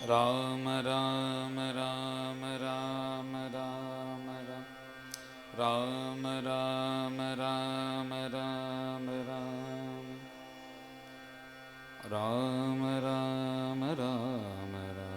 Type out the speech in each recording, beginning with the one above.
राम राम राम राम राम राम राम राम राम राम राम राम राम राम राम राम राम राम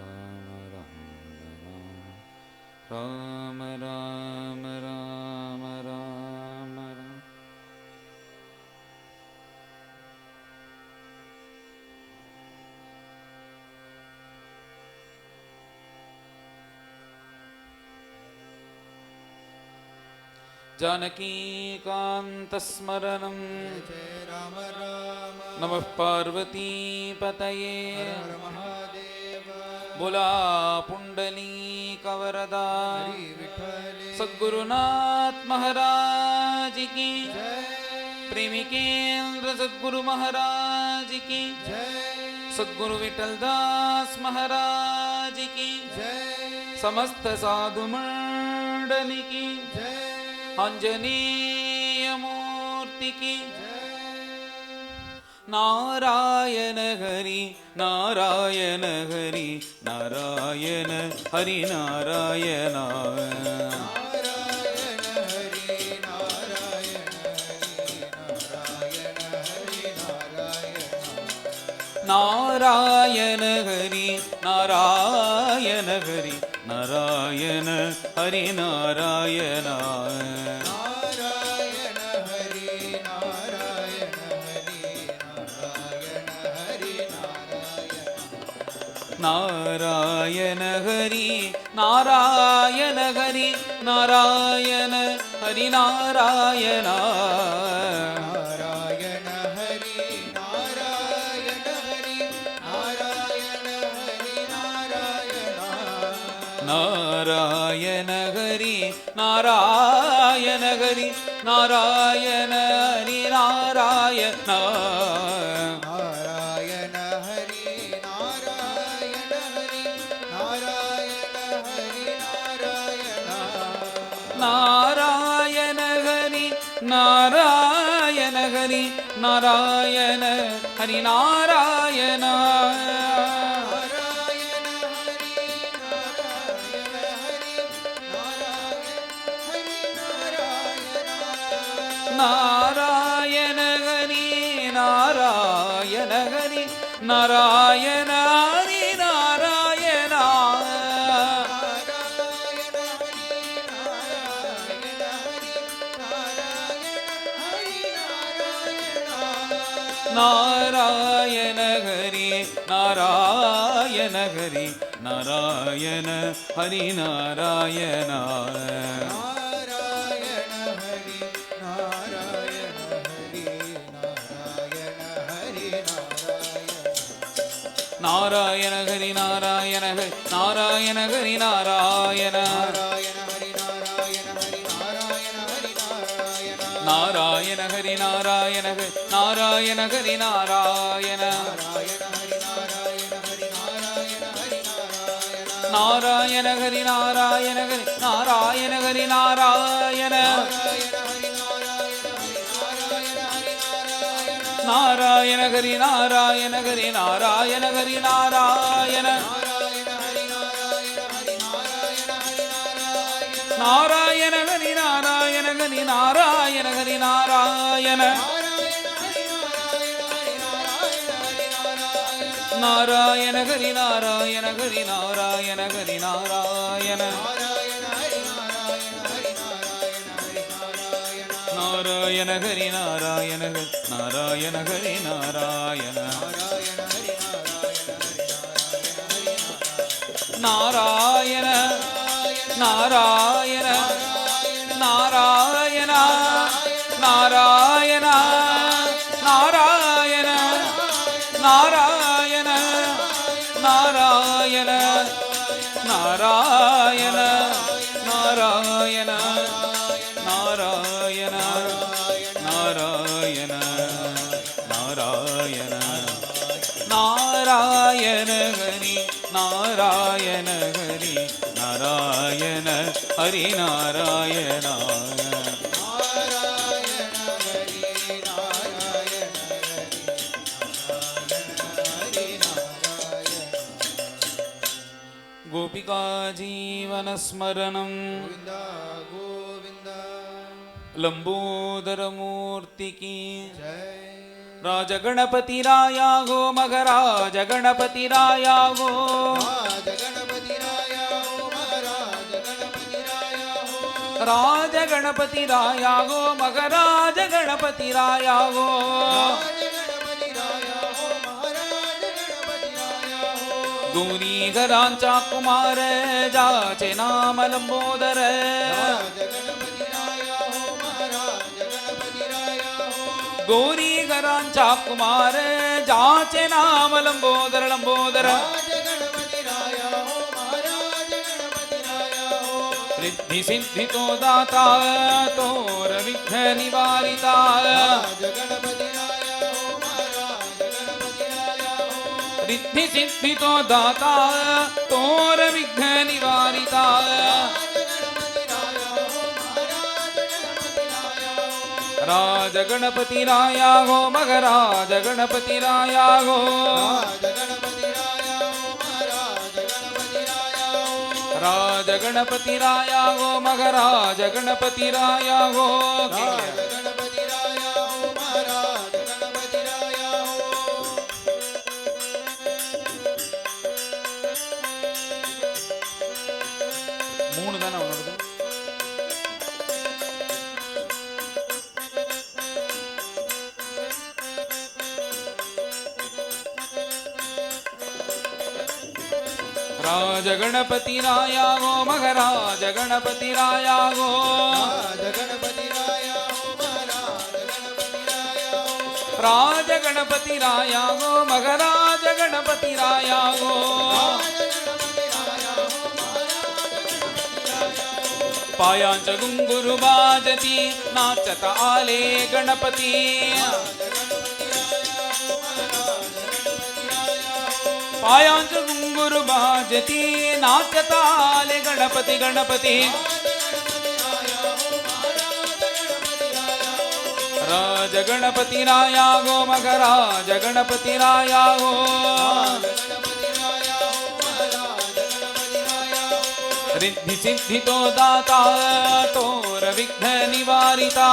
जानकीकान्तस्मरणं राम राम नमः पार्वतीपतये बोला पुंडलीकवरदा सद्गुरुनाथ महाराज की प्रेमिकेन्द्र सद्गुरु महाराज की सद्गुरु विठलदास महाराज की समस्त साधु मंडली की आंजनेय मूर्ति की नारायण हरि नारायण हरि नारायण हरि नारायण नारायण हरि नारायण हरि नारायण हरि नारायण नारायण हरि नारायण हरि नारायण हरि नारायण नारायण हरि नारायण हरि नारायण हरि नारायण नारायण हरि नारायण हरि नारायण हरि नारायण नारायण हरि नारायण हरि नारायण हरि नारायण नारायण हरि नारायण हरि नारायण हरि नारायण नारायण हरि नारायण हरि नारायण हरि नारायण नारायण हरि नारायण हरि नारायण हरि नारायण नारायण हरि नारायण हरि नारायण हरि नारायण नारायण हरि नारायण हरि नारायण हरि नारायण नारायण हरि नारायण हरि नारायण हरि नारायण नारायण हरि नारायण हरि नारायण हरि नारायण नारायण हरि नारायण हरि नारायण हरि नारायण नारायण नारायण नारायण नारायण नारायण नारायण नारायण नारायण नारायण नारायण नारायण नारायण नारायण हरि नारायण हरि नारायण हरि नारायण गोपिका जीवनस्मरणं गोविंद गोविंद लंबोदर मूर्ति की जय राज गणपति राया गो महाराज गणपति राया गो राज गणपति राया हो महाराज गणपति राया हो राज गणपति राया गो महाराज गणपति राया गो राज गणपति राया हो महाराज गणपति राया हो गौरी घरांचा कुमार जाचे नाम लंबोदर राज गणपति राया हो महाराज गणपति राया हो गौरी घरांचा कुमार जाचे नाम लंबोदर लंबोदर राज गणपति राया हो महाराज गणपति राया हो रिद्धि सिद्धि तो दाता तोर विघ्न निवारिता राज गणपति राया हो महाराज गणपति राया हो रिद्धि सिद्धि तो दाता तोर विघ्न निवारिता राज गणपति राया हो महाराज गणपति राया हो राज गणपति राया हो महाराज गणपति राया हो மூணு தானே உணருது राज गणपति राया गो महाराज गणपति राया गो राज गणपति राया गो महाराज गणपति राया गो पायांच घुंगुरु बाजती नाचत आले गणपती पायांच घुंगुरु बाजती नाचत आले गणपती गणपती राज गणपति राया गो महाराज गणपति राया गो रिद्धि सिद्धि तो दाता तोर विघ्न निवारिता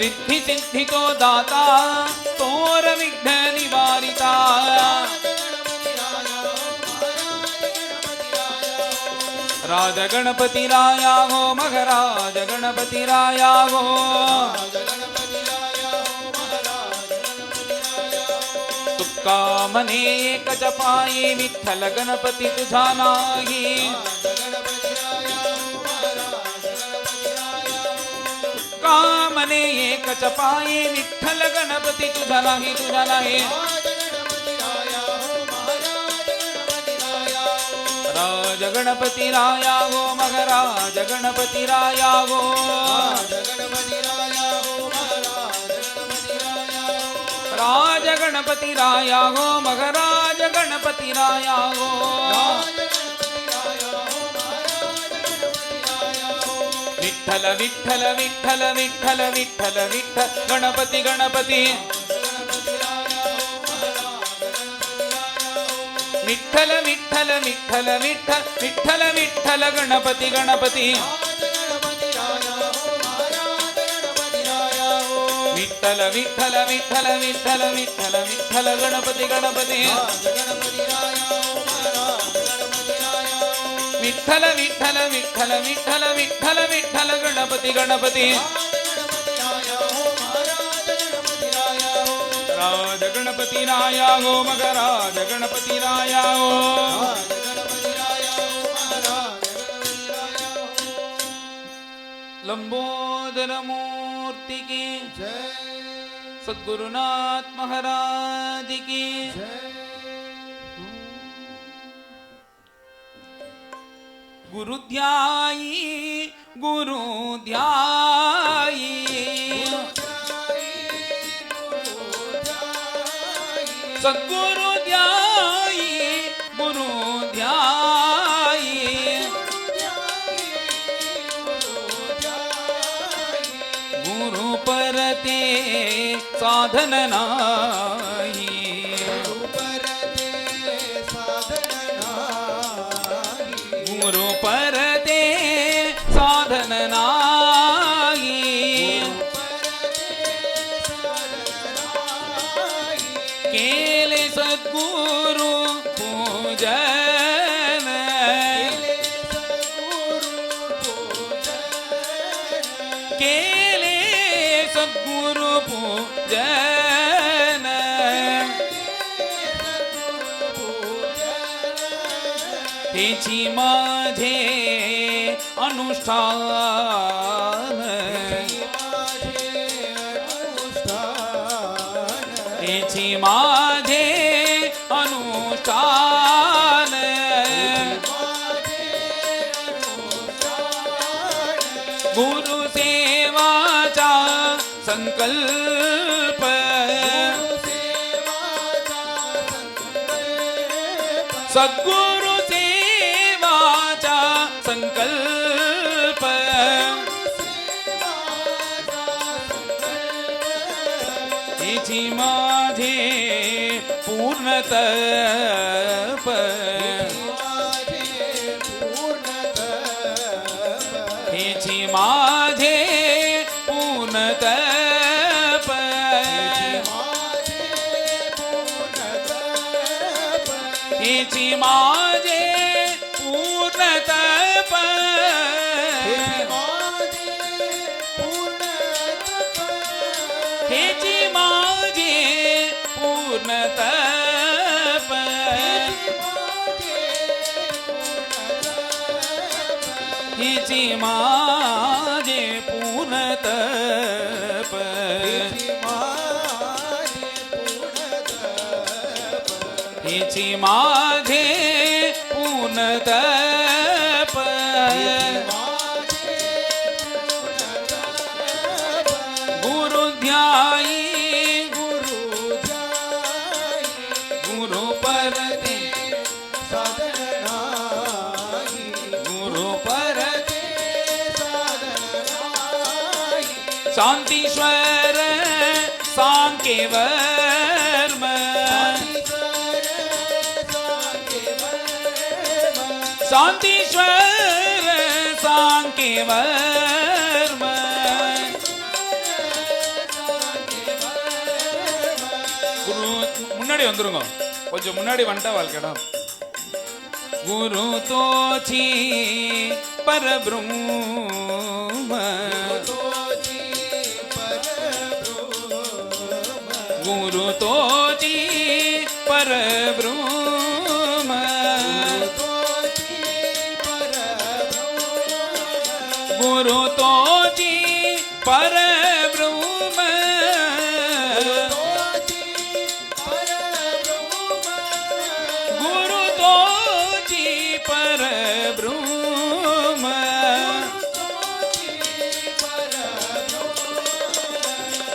रिद्धि सिद्धि तो दाता तोर विघ्न निवारिता राज गणपति राया हो महाराज गणपति राया हो तुका मने एक जपाई विठ्ठल गणपति तुझा नाही तुका मने एक जपाई विठ्ठल गणपति तुझा नाही तुझा नाही राज गणपति राया हो महाराज गणपति राया हो राज गणपति राया हो महाराज गणपति राया हो विठ्ठल विठ्ठल विठ्ठल विठ्ठल विठ्ठल विठ्ठल गणपति गणपति विठ्ठल विठ्ठल विठ्ठल विठ्ठल विठ्ठल विठ्ठल गणपति गणपति विठ्ठल विठ्ठल विठ्ठल विठ्ठल विठ्ठल विठ्ठल गणपति गणपति विठ्ठल विठ्ठल विठ्ठल विठ्ठल विठ्ठल विठ्ठल गणपति गणपति राज गणपति राया हो महाराज गणपति राया हो लंबोदर मूर्ति की सद्गुरुनाथ महाराज की गुरुध्यायी गुरुध्यायी सद्गुरु ध्याई गुरु ध्याई गुरु परते साधन नाही गुरु परते साधन नाही केले सद्गुरु पूजन केले सद्गुरु पूजन हेची माझे अनुष्ठान हेची माझे अनुष्ठान गुरु सेवाचा संकल्प सद्गुरु सेवाचा संकल्प हेची माझे पूर्णतप हेची माझे पूर्णतप हेची माझे पूर्णतप हेची माझे पूर्णतप हेची माझे पूर्णतप हेची माझे पूर्णतप गुरु ध्याई गुरु परते गुरु परते शांतीश्वर सांकेवर्म शांतीश्वर सांकेवर्म குரு முன்னாடி வந்துருங்க கொஞ்சம் முன்னாடி வந்துட்டா வாழ்க்கையிடம் குரு தோச்சி பரபிரம்ம गुरु तोची परब्रह्म गुरु तोची परब्रह्म गुरु तोची परब्रह्म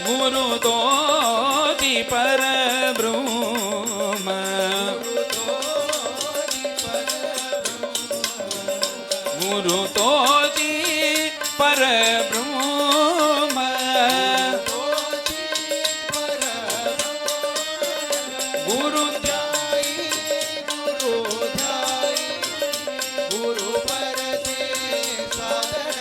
गुरु तोची परब्रह्म गुरु तोची परब्रह्म गुरु ध्याई गुरु परते साधन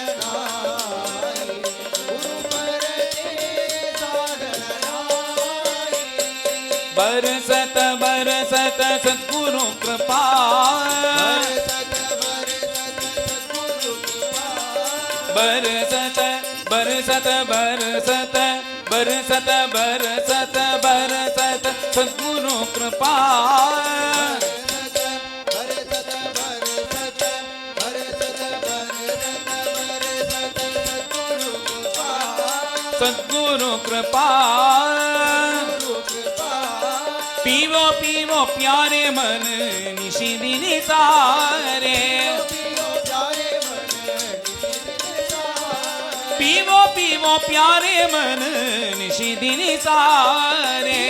बरसत बरसत सद्गुरु कृपा बरसत बरसत बरसत बरसत बरसत बरसत सद्गुरु कृपा सद्गुरु कृपा पीवो पीवो प्यारे मन निशि दिन सारे पीवो पीवो प्यारे मन निशि दिन सारे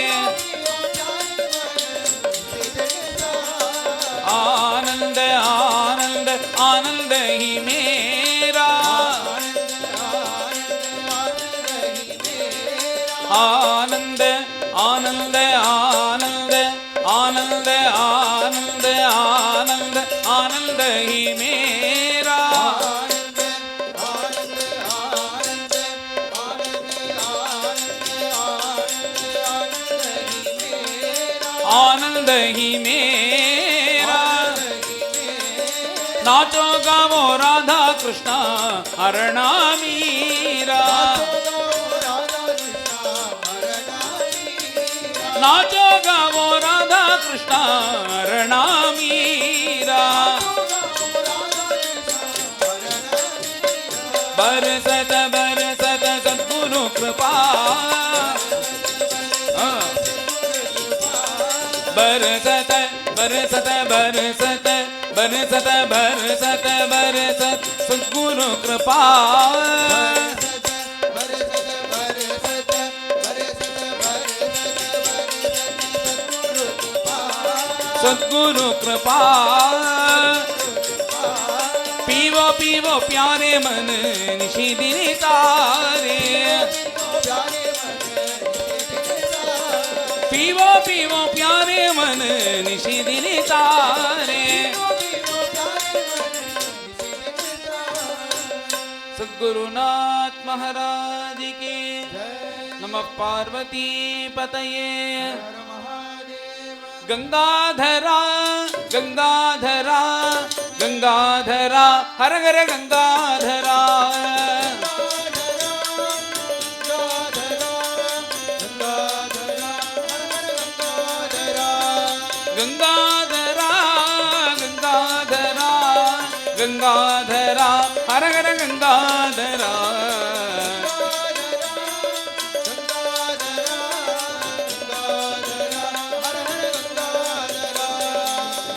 आनंद आनंद आनंद ही मेरा आनंद आनंद आनंद आनंद आनंद आनंद आनंद ही मेरा आनंद ही मेरा नाचो गावो राधा कृष्णा हरणा मीरा नाचो गावो राधा कृष्णा हरणा मीरा बरसत बरसत सद्गुरु कृपा बरसत बरसत बरसत बरसत बरसत बरसत सद्गुरु कृपा सद्गुरु कृपा पीवो पीवो प्यारे मन निशी दिन तारे पीवो पीवो प्यारे मन निशी दिन तारे सद्गुरुनाथ महाराज की नमः पार्वती पतये गंगाधरा गंगाधरा गंगाधरा हर हर गंगाधरा गंगाधरा गंगाधरा गंगाधरा हर हर गंगाधरा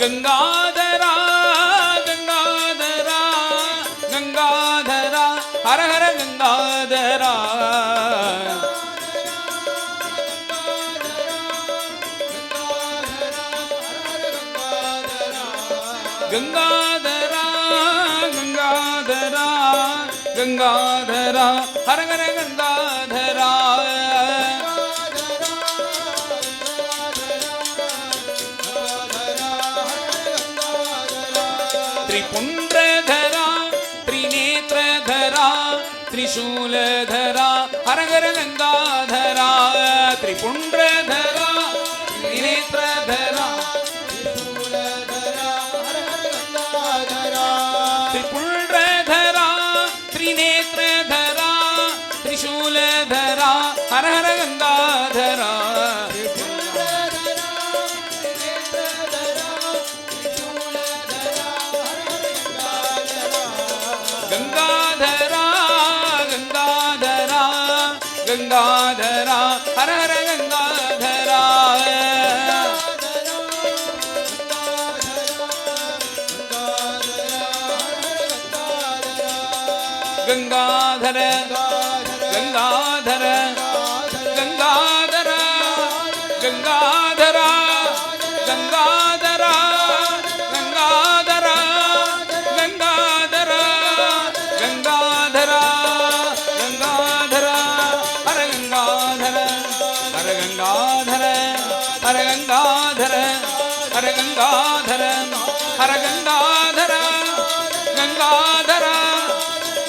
गंगाधरा गंगाधरा गंगाधरा हर हर गंगाधरा गंगाधरा गंगाधरा गंगाधरा हर हर गंगाधरा त्रिपुंड्रधरा त्रिनेत्रधरा त्रिशूलधरा हर हर गंगाधरा त्रिपुंड्रधरा त्रिनेत्रधरा त्रिपुंड्रधरा त्रिनेत्रधरा त्रिशूलधरा हर हर गंगाधरा गंगाधरा गंगाधरा गंगाधरा हर हर गंगाधरा गंगाधर गंगाधर गंगाधर गंगाधरा गंगाधरा गंगाधरा गंगाधरा गंगाधरा गंगाधरा हर गंगाधर हर गंगाधर हर गंगाधर हर गंगाधर हर गंगाधर गंगाधरा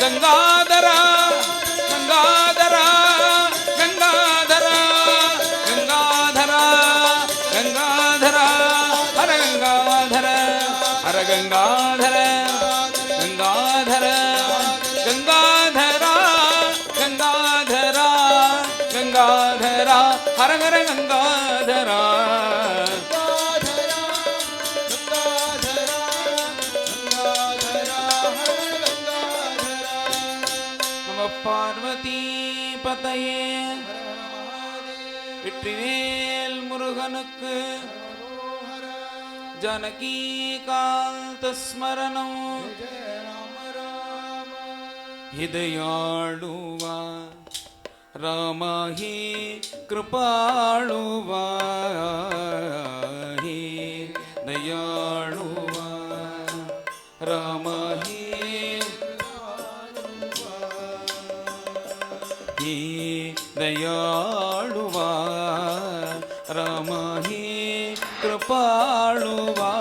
गंगाधरा गंगाधरा गंगाधरा गंगाधरा गंगाधरा हर गंगाधर हर गंगाधर गंगाधर गंगाधरा गंगाधरा गंगाधरा हर हर गंगाधरा பார்வதி பதையே வெற்றிவேல் முருகனுக்கு ஜனகி காந்த ஸ்மரணம் இதயாளுவா ராமஹி கிருபாளுவா ஹி தயாளுவா ராமஹி दयालुवा रामहि कृपालुवा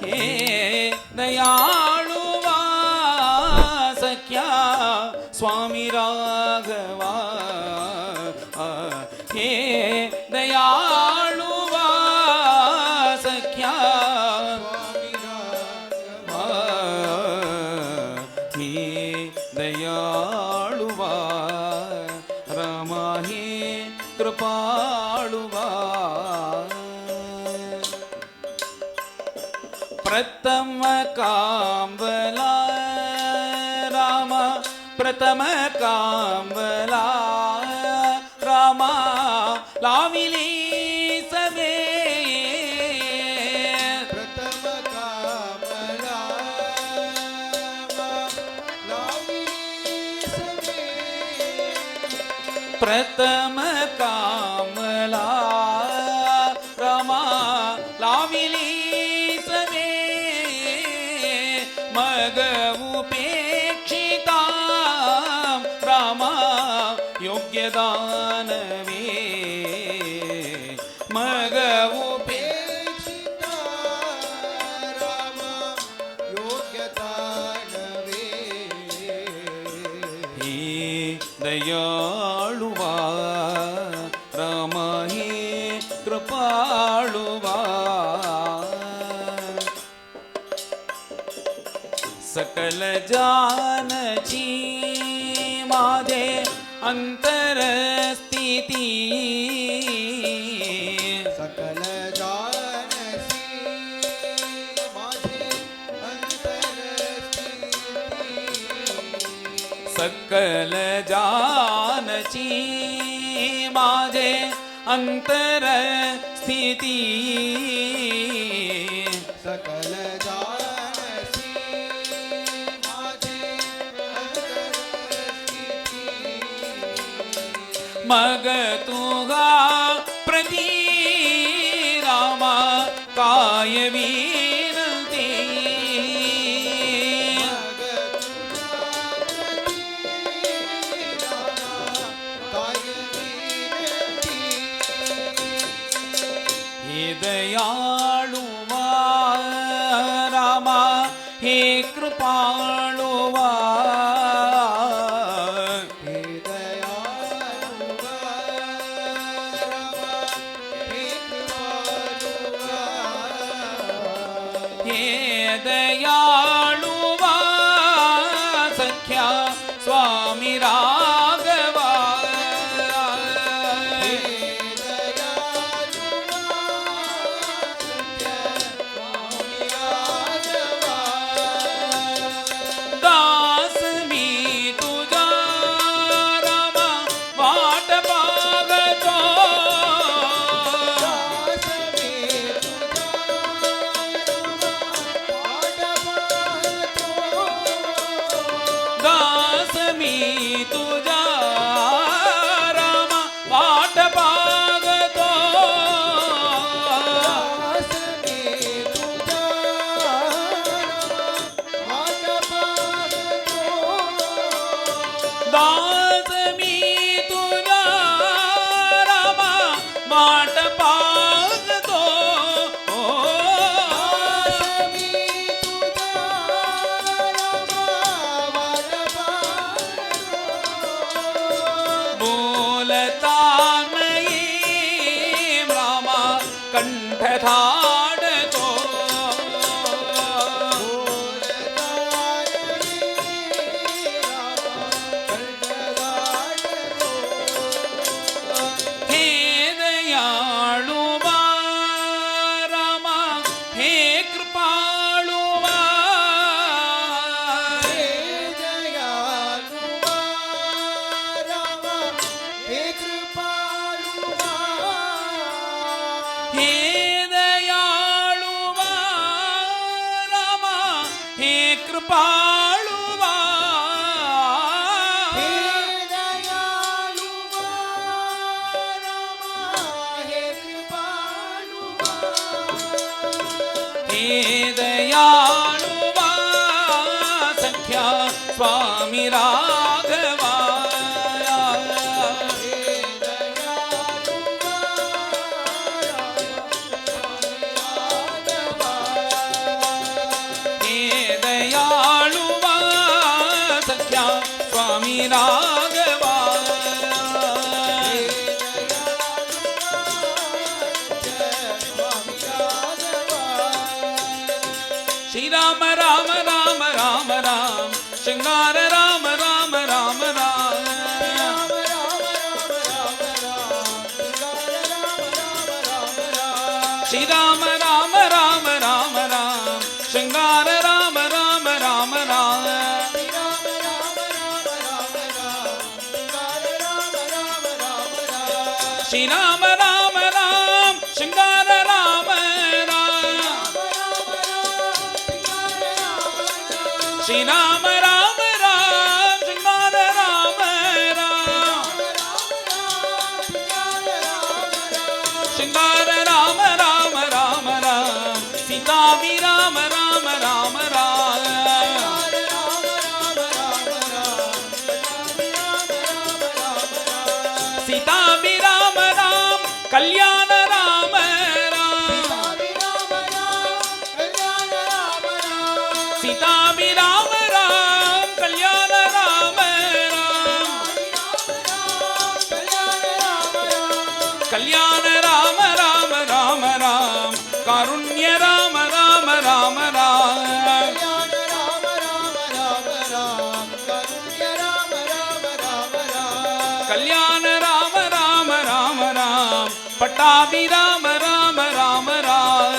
हे दयालुवा सख्या स्वामी राघवा हे दयालु प्रथम कांबला रामा प्रथम कांबला रामा लाविली सवे प्रथम कामला लावी सवे प्रथम कामला रामा लाविली सवे मग उपेक्षिता रामा योग्य दानवे मग उपेक्षिता राम योग्यता नवे हे दयाळुवा राम हे कृपाळुवा सकल जानची माझे अंतर स्थिती सकल जानसी माझे अंतरस्थिती सकल जानची माझे अंतर स्थिती सकल जानसी माझे अंतरस्थिती मग तुगा प्रती रामा काय विनंती मग काय विनंती हे दयाळुवा रामा हे कृपाळुवा हे दयाळुवा रामा हे कृपाळुवा हे दयाळुवा सख्या स्वामी राघवा हे दयाळुवा सत्य स्वामी राघवा दास मी तुझा रामा वाट पागतो दास मी तुझा वाट पाहतो दास मी तुझा रामा वाट पागतो दास मी तुझा वाट पाहतो दास मी तुझा रामा वाट पागतो दास मी तुझा वाट पाहतो बोलता नाही रामा कंठ धाडतो हे दयाळुवा रामा हे कृपाळुवा हे दयाळुवा रामा हे कृपाळुवा हे दयाळुवा सख्या स्वामी राघवा हे दयाळुवा सख्या स्वामी राघवा श्रीराम राम राम राम राम शृंगार राम राम राम राम श्रीराम राम राम राम राम பட்டாபிராம ராம ராம ராம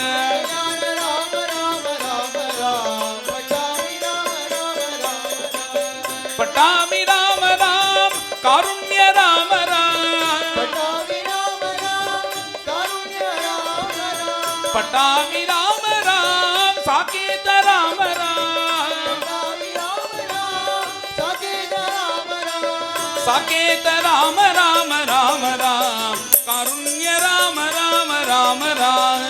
பட்டாமி ராம ராம் காருண்ய ராம ராம் பட்டாமி ராம ராம் சாகேத ராம ராம் சாகேத ராம ராம ராம ராம் காருண்ய ராம ராம ராம ராம்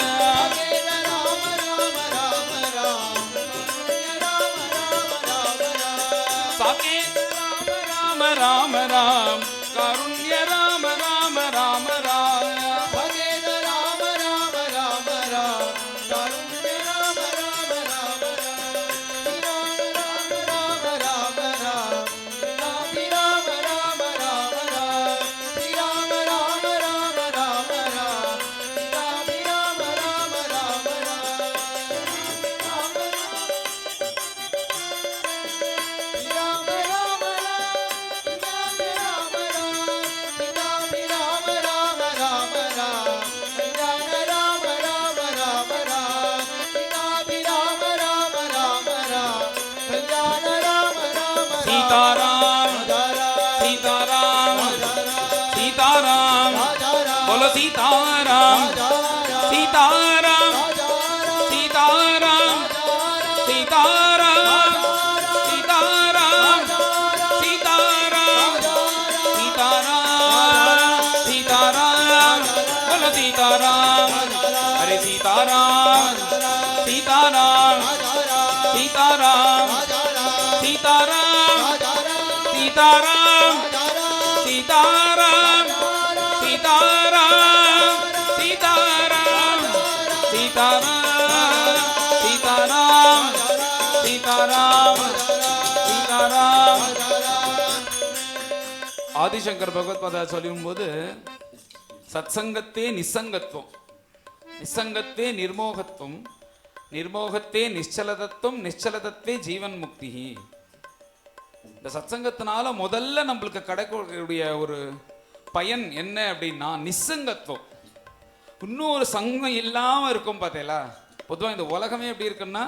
சாகேத ராம ராம ராம் காருண்ய ராம ராம ராம ராம் सीताराम सीताराम सीताराम बोलो सीताराम सीताराम सीताराम सीताराम सीताराम सीताराम सीताराम सीताराम बोलो सीताराम अरे सीताराम सीताराम सीताराम सीताराम सीताराम सीताराम सीताराम सीताराम सीताराम सीताराम सीताराम सीताराम ஆதிசங்கர் பகவத்பாதா சொல்லும்போது சத்சங்கத்தே நிசங்கத்துவம் நிசங்கத்தே நிர்மோகத்துவம் நிர்மோகத்தே நிச்சலதத்துவம் நிச்சலதத்வே ஜீவன் முக்தி. இந்த சத்சங்கத்தினால முதல்ல நம்மளுக்கு கிடைக்கக்கூடிய ஒரு பயன் என்ன அப்படின்னா நிசங்கத்துவம். இன்னும் ஒரு சங்கம் இல்லாம இருக்கும் பார்த்தீங்களா. பொதுவாக இந்த உலகமே எப்படி இருக்குன்னா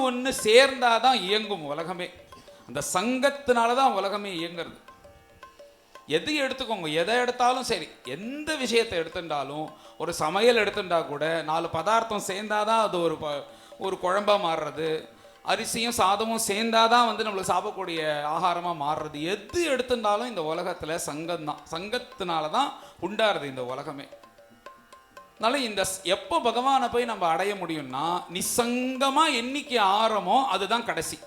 ஒன்று சேர்ந்தாதான் இயங்கும் உலகமே. அந்த சங்கத்தினால தான் உலகமே இயங்குறது. எது எடுத்துக்கோங்க, எதை எடுத்தாலும் சரி, எந்த விஷயத்தை எடுத்துட்டாலும், ஒரு சமையல் எடுத்துட்டா கூட 4 பதார்த்தம் சேர்ந்தாதான் அது ஒரு குழம்பா மாறுறது. அரிசியும் சாதமும் சேர்ந்தாதான் நம்மளுக்கு சாப்பிடக்கூடிய ஆகாரமா மாறுறது. எது எடுத்துட்டாலும் இந்த உலகத்துல சங்கம் தான். சங்கத்தினால தான் உண்டாருது இந்த உலகமே. அதனால இந்த எப்போ பகவானை போய் நம்ம அடைய முடியும்னா நிசங்கமா என்னைக்கு ஆரமோ அதுதான் கடைசி.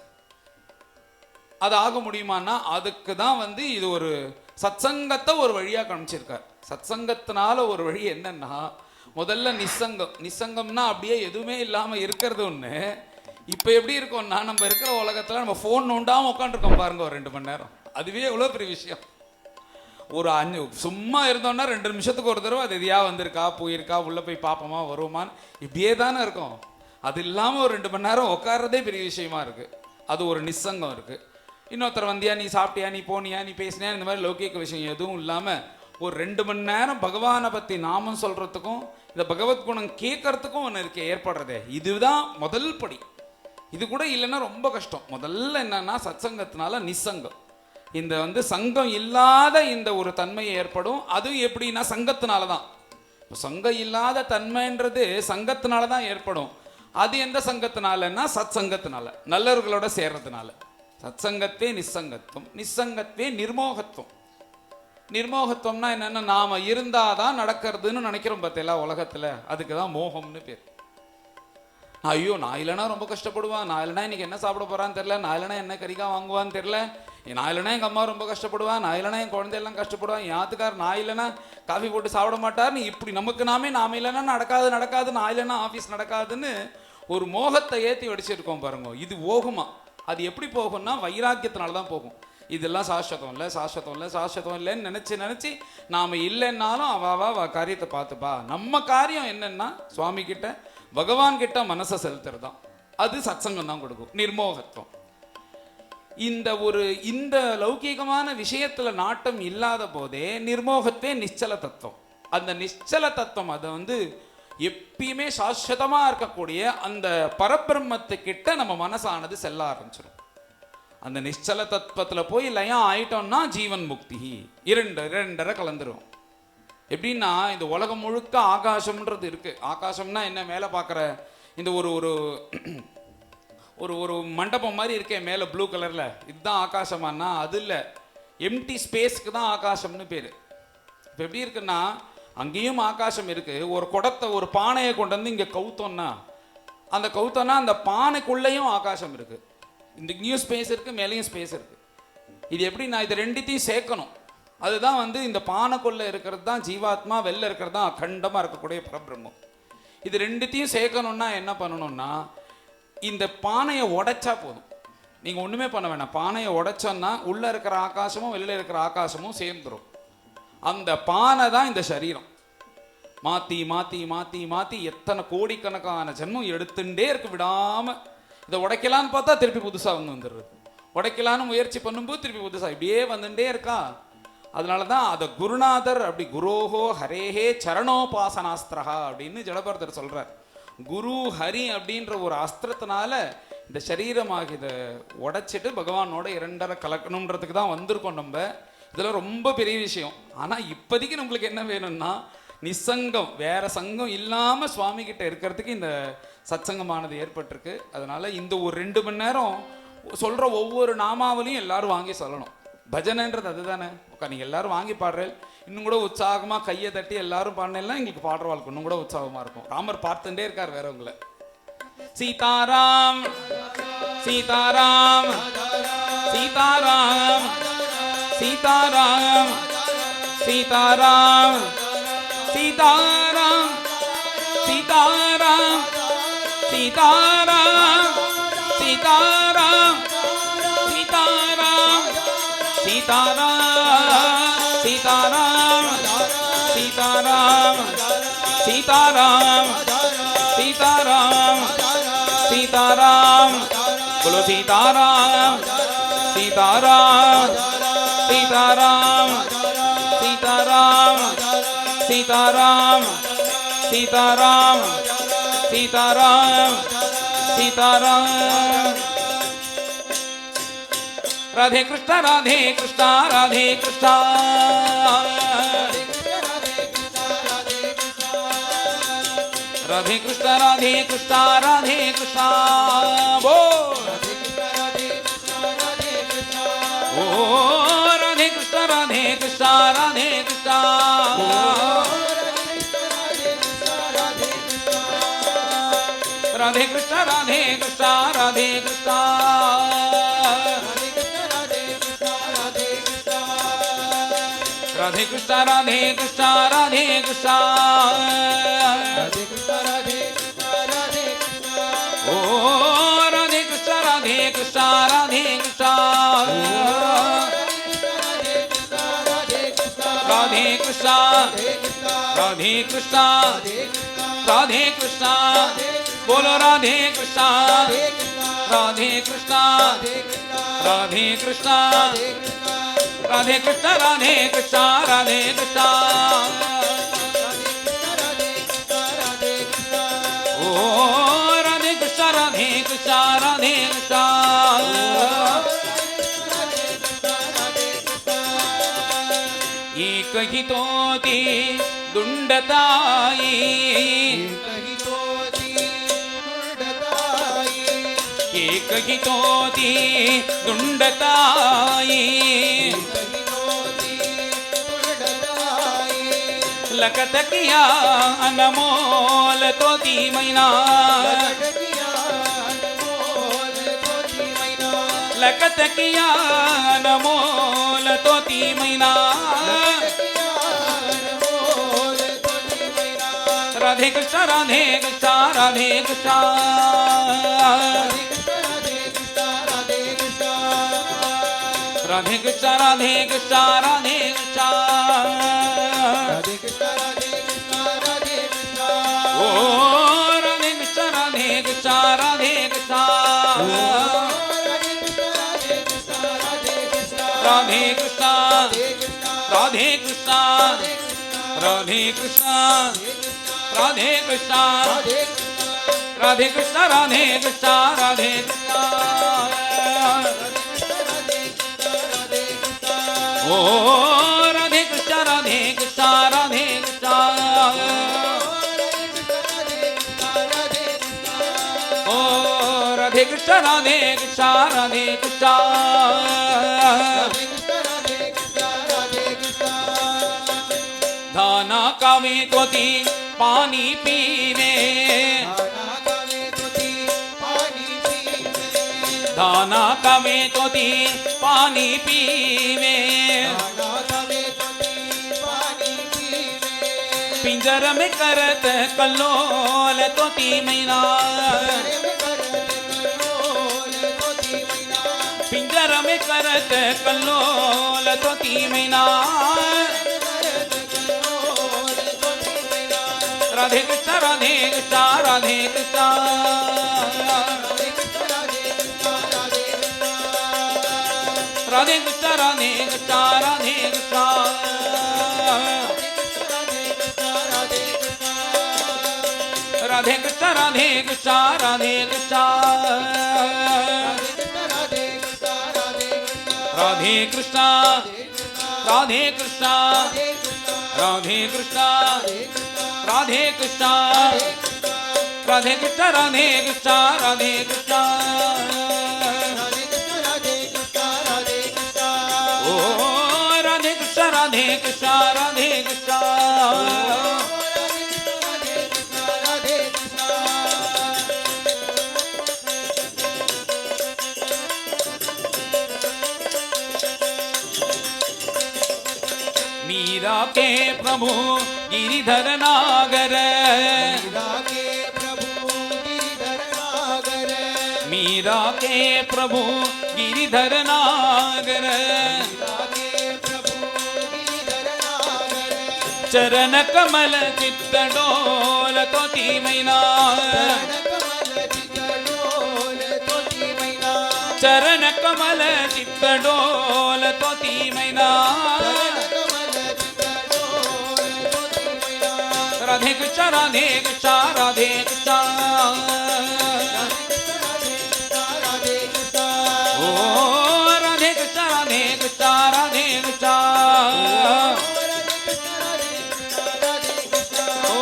அது ஆக முடியுமான்னா அதுக்கு தான் இது ஒரு சத்சங்கத்தை ஒரு வழியாக காமிச்சிருக்கார். சத்சங்கத்தினால ஒரு வழி என்னன்னா முதல்ல நிசங்கம். நிசங்கம்னா அப்படியே எதுவுமே இல்லாமல் இருக்கிறது ஒன்று. இப்போ எப்படி இருக்கோம்னா நம்ம இருக்கிற உலகத்தில் நம்ம ஃபோன் நோண்டாமல் உட்காந்துருக்கோம் பாருங்க ஒரு 2 மணி நேரம். அதுவே எவ்வளோ பெரிய விஷயம். ஒரு சும்மா இருந்தோம்னா 2 நிமிஷத்துக்கு ஒரு தடவை அது எதையா வந்திருக்கா போயிருக்கா உள்ளே போய் பார்ப்போமா வருவோமான்னு இப்படியே தானே இருக்கும். அது இல்லாமல் ஒரு 2 மணி நேரம் உட்கார்றதே பெரிய விஷயமா இருக்கு. அது ஒரு நிசங்கம் இருக்கு. இன்னொருத்தர் வந்தியா, நீ சாப்பிட்டியா, நீ போனியா, நீ பேசினியா, இந்த மாதிரி லௌகிக விஷயம் எதுவும் இல்லாமல் ஒரு 2 மணி நேரம் பகவானை பற்றி நாமம் சொல்கிறதுக்கும் இந்த பகவத் குணம் கேட்கறதுக்கும் ஒன்று இருக்கு ஏற்படுறதே. இதுதான் முதல் படி. இது கூட இல்லைன்னா ரொம்ப கஷ்டம். முதல்ல என்னன்னா சத்சங்கத்தினால நிசங்கம். இந்த சங்கம் இல்லாத இந்த ஒரு தன்மை ஏற்படும். அதுவும் எப்படின்னா சங்கத்தினால தான். சங்கம் இல்லாத தன்மைன்றது சங்கத்தினால தான் ஏற்படும். அது எந்த சங்கத்தினாலன்னா சத் சங்கத்தினால, நல்லவர்களோட சேர்றதுனால. சத்சங்கத்தே நிசங்கத்துவம், நிசங்கத்தே நிர்மோகத்துவம். நிர்மோகத்துவம்னா என்னன்னா நாம இருந்தாதான் நடக்கிறதுன்னு நினைக்கிறோம் பார்த்தீங்களா உலகத்துல. அதுக்கு தான் மோகம்னு பேர். ஐயோ நான் இல்லைனா ரொம்ப கஷ்டப்படுவான், நான் இல்லைனா இன்னைக்கு என்ன சாப்பிட போறான்னு தெரியல, நான் இல்லைனா என்ன கறிக்கா வாங்குவான்னு தெரியல, நான் இல்லைனா எங்கள் அம்மா ரொம்ப கஷ்டப்படுவான், நான் இல்லைனா என் குழந்தையெல்லாம் கஷ்டப்படுவான், என் ஆத்துக்கார் நான் இல்லைனா காஃபி போட்டு சாப்பிட மாட்டார்னு இப்படி நமக்கு நாம இல்லைனா நடக்காது, நான் இல்லைனா ஆஃபீஸ் நடக்காதுன்னு ஒரு மோகத்தை ஏற்றி வடிச்சிருக்கோம் பாருங்க. இது ஓகுமா. அது எப்படி போகும்னா வைராக்கியத்தினால தான் போகும். இதெல்லாம் சாஸ்வதம் இல்லைன்னு நினச்சி நாம் இல்லைன்னாலும் அவ காரியத்தை பார்த்துப்பா. நம்ம காரியம் என்னன்னா சுவாமி கிட்ட பகவான் கிட்ட மனசை செலுத்துறது தான். அது சத்சங்கம் தான் கொடுக்கும் நிர்மோகத்துவம். இந்த லௌகீகமான விஷயத்துல நாட்டம் இல்லாத போதே நிர்மோகத்தே நிச்சல தத்துவம். அந்த நிச்சல தத்துவம், அதை வந்து எப்பயுமே சாஸ்வதமா இருக்கக்கூடிய அந்த பரபிரம்மத்துக்கிட்ட நம்ம மனசானது செல்ல ஆரம்பிச்சிடும். அந்த நிச்சல தத்துவத்துல போய் லயம் ஆயிட்டோம்னா ஜீவன் முக்தி இரண்டரை கலந்துரும். எப்படின்னா இந்த உலகம் முழுக்க ஆகாசம்ன்றது இருக்கு. ஆகாசம்னா என்ன, மேலே பார்க்குற இந்த ஒரு ஒரு ஒரு ஒரு மண்டபம் மாதிரி இருக்கே மேலே ப்ளூ கலர்ல, இதுதான் ஆகாசமானா அது இல்லை, எம்டி ஸ்பேஸ்க்கு தான் ஆகாசம்னு பேர். இப்போ எப்படி இருக்குன்னா அங்கேயும் ஆகாசம் இருக்கு. ஒரு குடத்தை ஒரு பானையை கொண்டு வந்து இங்கே கவுத்தோம்னா அந்த பானைக்குள்ளேயும் ஆகாசம் இருக்கு. இந்த இங்கேயும் ஸ்பேஸ் இருக்கு, மேலேயும் ஸ்பேஸ் இருக்கு. இது எப்படி, நான் இது ரெண்டுத்தையும் சேர்க்கணும். அதுதான் வந்து இந்த பானைக்குள்ள இருக்கிறது தான் ஜீவாத்மா, வெளில இருக்கிறது தான் அகண்டமாக இருக்கக்கூடிய பரபிரம்மம். இது ரெண்டுத்தையும் சேர்க்கணும்னா என்ன பண்ணணும்னா, இந்த பானையை உடைச்சா போதும். நீங்கள் ஒன்றுமே பண்ண வேணாம். பானையை உடைச்சோன்னா உள்ளே இருக்கிற ஆகாசமும் வெளியில் இருக்கிற ஆகாசமும் சேர்ந்துடும். அந்த பானை தான் இந்த சரீரம். மாற்றி மாற்றி மாற்றி மாற்றி எத்தனை கோடிக்கணக்கான ஜென்மம் எடுத்துட்டே இருக்கு விடாமல். இதை உடைக்கலான்னு பார்த்தா திருப்பி புதுசாக வந்துடுறது. உடைக்கலான்னு முயற்சி பண்ணும்போது திருப்பி புதுசாக இப்படியே வந்துட்டே இருக்கா. அதனால தான் அதை குருநாதர் அப்படி குரோஹோ ஹரேஹே சரணோபாசனாஸ்திரஹா அப்படின்னு ஜடபரதர் சொல்கிறார். குரு ஹரி அப்படின்ற ஒரு அஸ்திரத்தினால இந்த சரீரமாக இதை உடைச்சிட்டு பகவானோட இரண்டரை கலக்கணுன்றதுக்கு தான் வந்திருக்கோம் நம்ம. இதெல்லாம் ரொம்ப பெரிய விஷயம். ஆனால் இப்போதைக்கு நம்மளுக்கு என்ன வேணும்னா நிசங்கம், வேற சங்கம் இல்லாமல் சுவாமி கிட்ட இருக்கிறதுக்கு இந்த சத்சங்கமானது ஏற்பட்டிருக்கு. அதனால இந்த ஒரு 2 மணி நேரம் சொல்கிற ஒவ்வொரு நாமாவலையும் எல்லாரும் வாங்கி சொல்லணும். பஜனைன்றது அதுதானே. நீங்கள் எல்லாரும் வாங்கி பாடுறேன், இன்னும் கூட உற்சாகமாக கையை தட்டி எல்லாரும் பாடினா எங்களுக்கு பாடுற வாழ்க்கை இன்னும் கூட உற்சாகமாக இருக்கும். ராமர் பார்த்துட்டே இருக்கார் வேற உங்களை. சீதாராம் சீதாராம் சீதாராம் சீதாராம் சீதாராம் சீதாராம் சீதாராம் சீதாராம் சீதாராம் சீதாராம் சீதாராம் சீதாராம் சீதாராம் சீதாராம் சீதாராம் சீதாராம் बोलो सीताराम सीताराम सीताराम सीताराम सीताराम सीताराम सीताराम सीताराम राधे कृष्णा राधे कृष्णा राधे कृष्णा राधे कृष्णा राधे कृष्णा राधे कृष्णा वो ओ राधे कृष्णा राधे कृष्णा राधे कृष्णा राधे कृष्णा राधे कृष्णा राधे कृष्णा राधे कृष्णा राधे कृष्णा राधे कृष्णा ओ राधे कृष्णा राधे कृष्णा राधे कृष्णा राधे कृष्णा राधे कृष्णा राधे कृष्णा बोलो राधे कृष्णा राधे कृष्णा राधे कृष्णा राधे कृष्णा राधे कृष्णा राधे कृष्णा ओ राधे कृष्णा राधे कृष्णा राधे कृष्णा एक ही तोती दुंडताई एक ही तोती दुंडताई लकत किया अनमोल तोती मैना लकत किया अनमोल तोती मैना राधे कृष्णा राधे कृष्णा राधे कृष्णा राधे कृष्णा राधे कृष्णा राधे कृष्णा ओ राधे कृष्णा राधे कृष्णा राधे कृष्णा राधे कृष्णा राधे कृष्णा राधे कृष्णा राधे कृष्णा राधे राधे कृष्णा राधे कृष्णा राधे कृष्णा ओ राधे कृष्णा राधे कृष्णा राधे कृष्णा ओ राधे कृष्णा राधे कृष्णा राधे कृष्णा धाना कावे तोती पानी पीने धाना कावे तोती पानी पीवे पिंजर में करत कल्लोल तोती मैना पिंजर में करत कल्लोल तोती मैना राधे कृष्णा राधे कृष्णा राधे कृष्णा राधे कृष्णा राधे कृष्णा राधे कृष्णा राधे कृष्णा राधे कृष्णा राधे कृष्णा राधे कृष्णा राधे कृष्णा राधे कृष्णा राधे कृष्णा राधे कृष्णा राधे कृष्णा राधे कृष्णा ओ राधे कृष्णा राधे कृष्णा राधे कृष्णा मीरा के प्रभु गिरिधर नागर मीरा के प्रभु गिरिधर नागर चरण कमल चित्त डोल तोती मैना चरण कमल चित्त डोल तोती मैना राधे कृष्णा राधे कृष्णा राधे कृष्णा ओ राधे कृष्णा राधे कृष्णा राधे कृष्णा ओ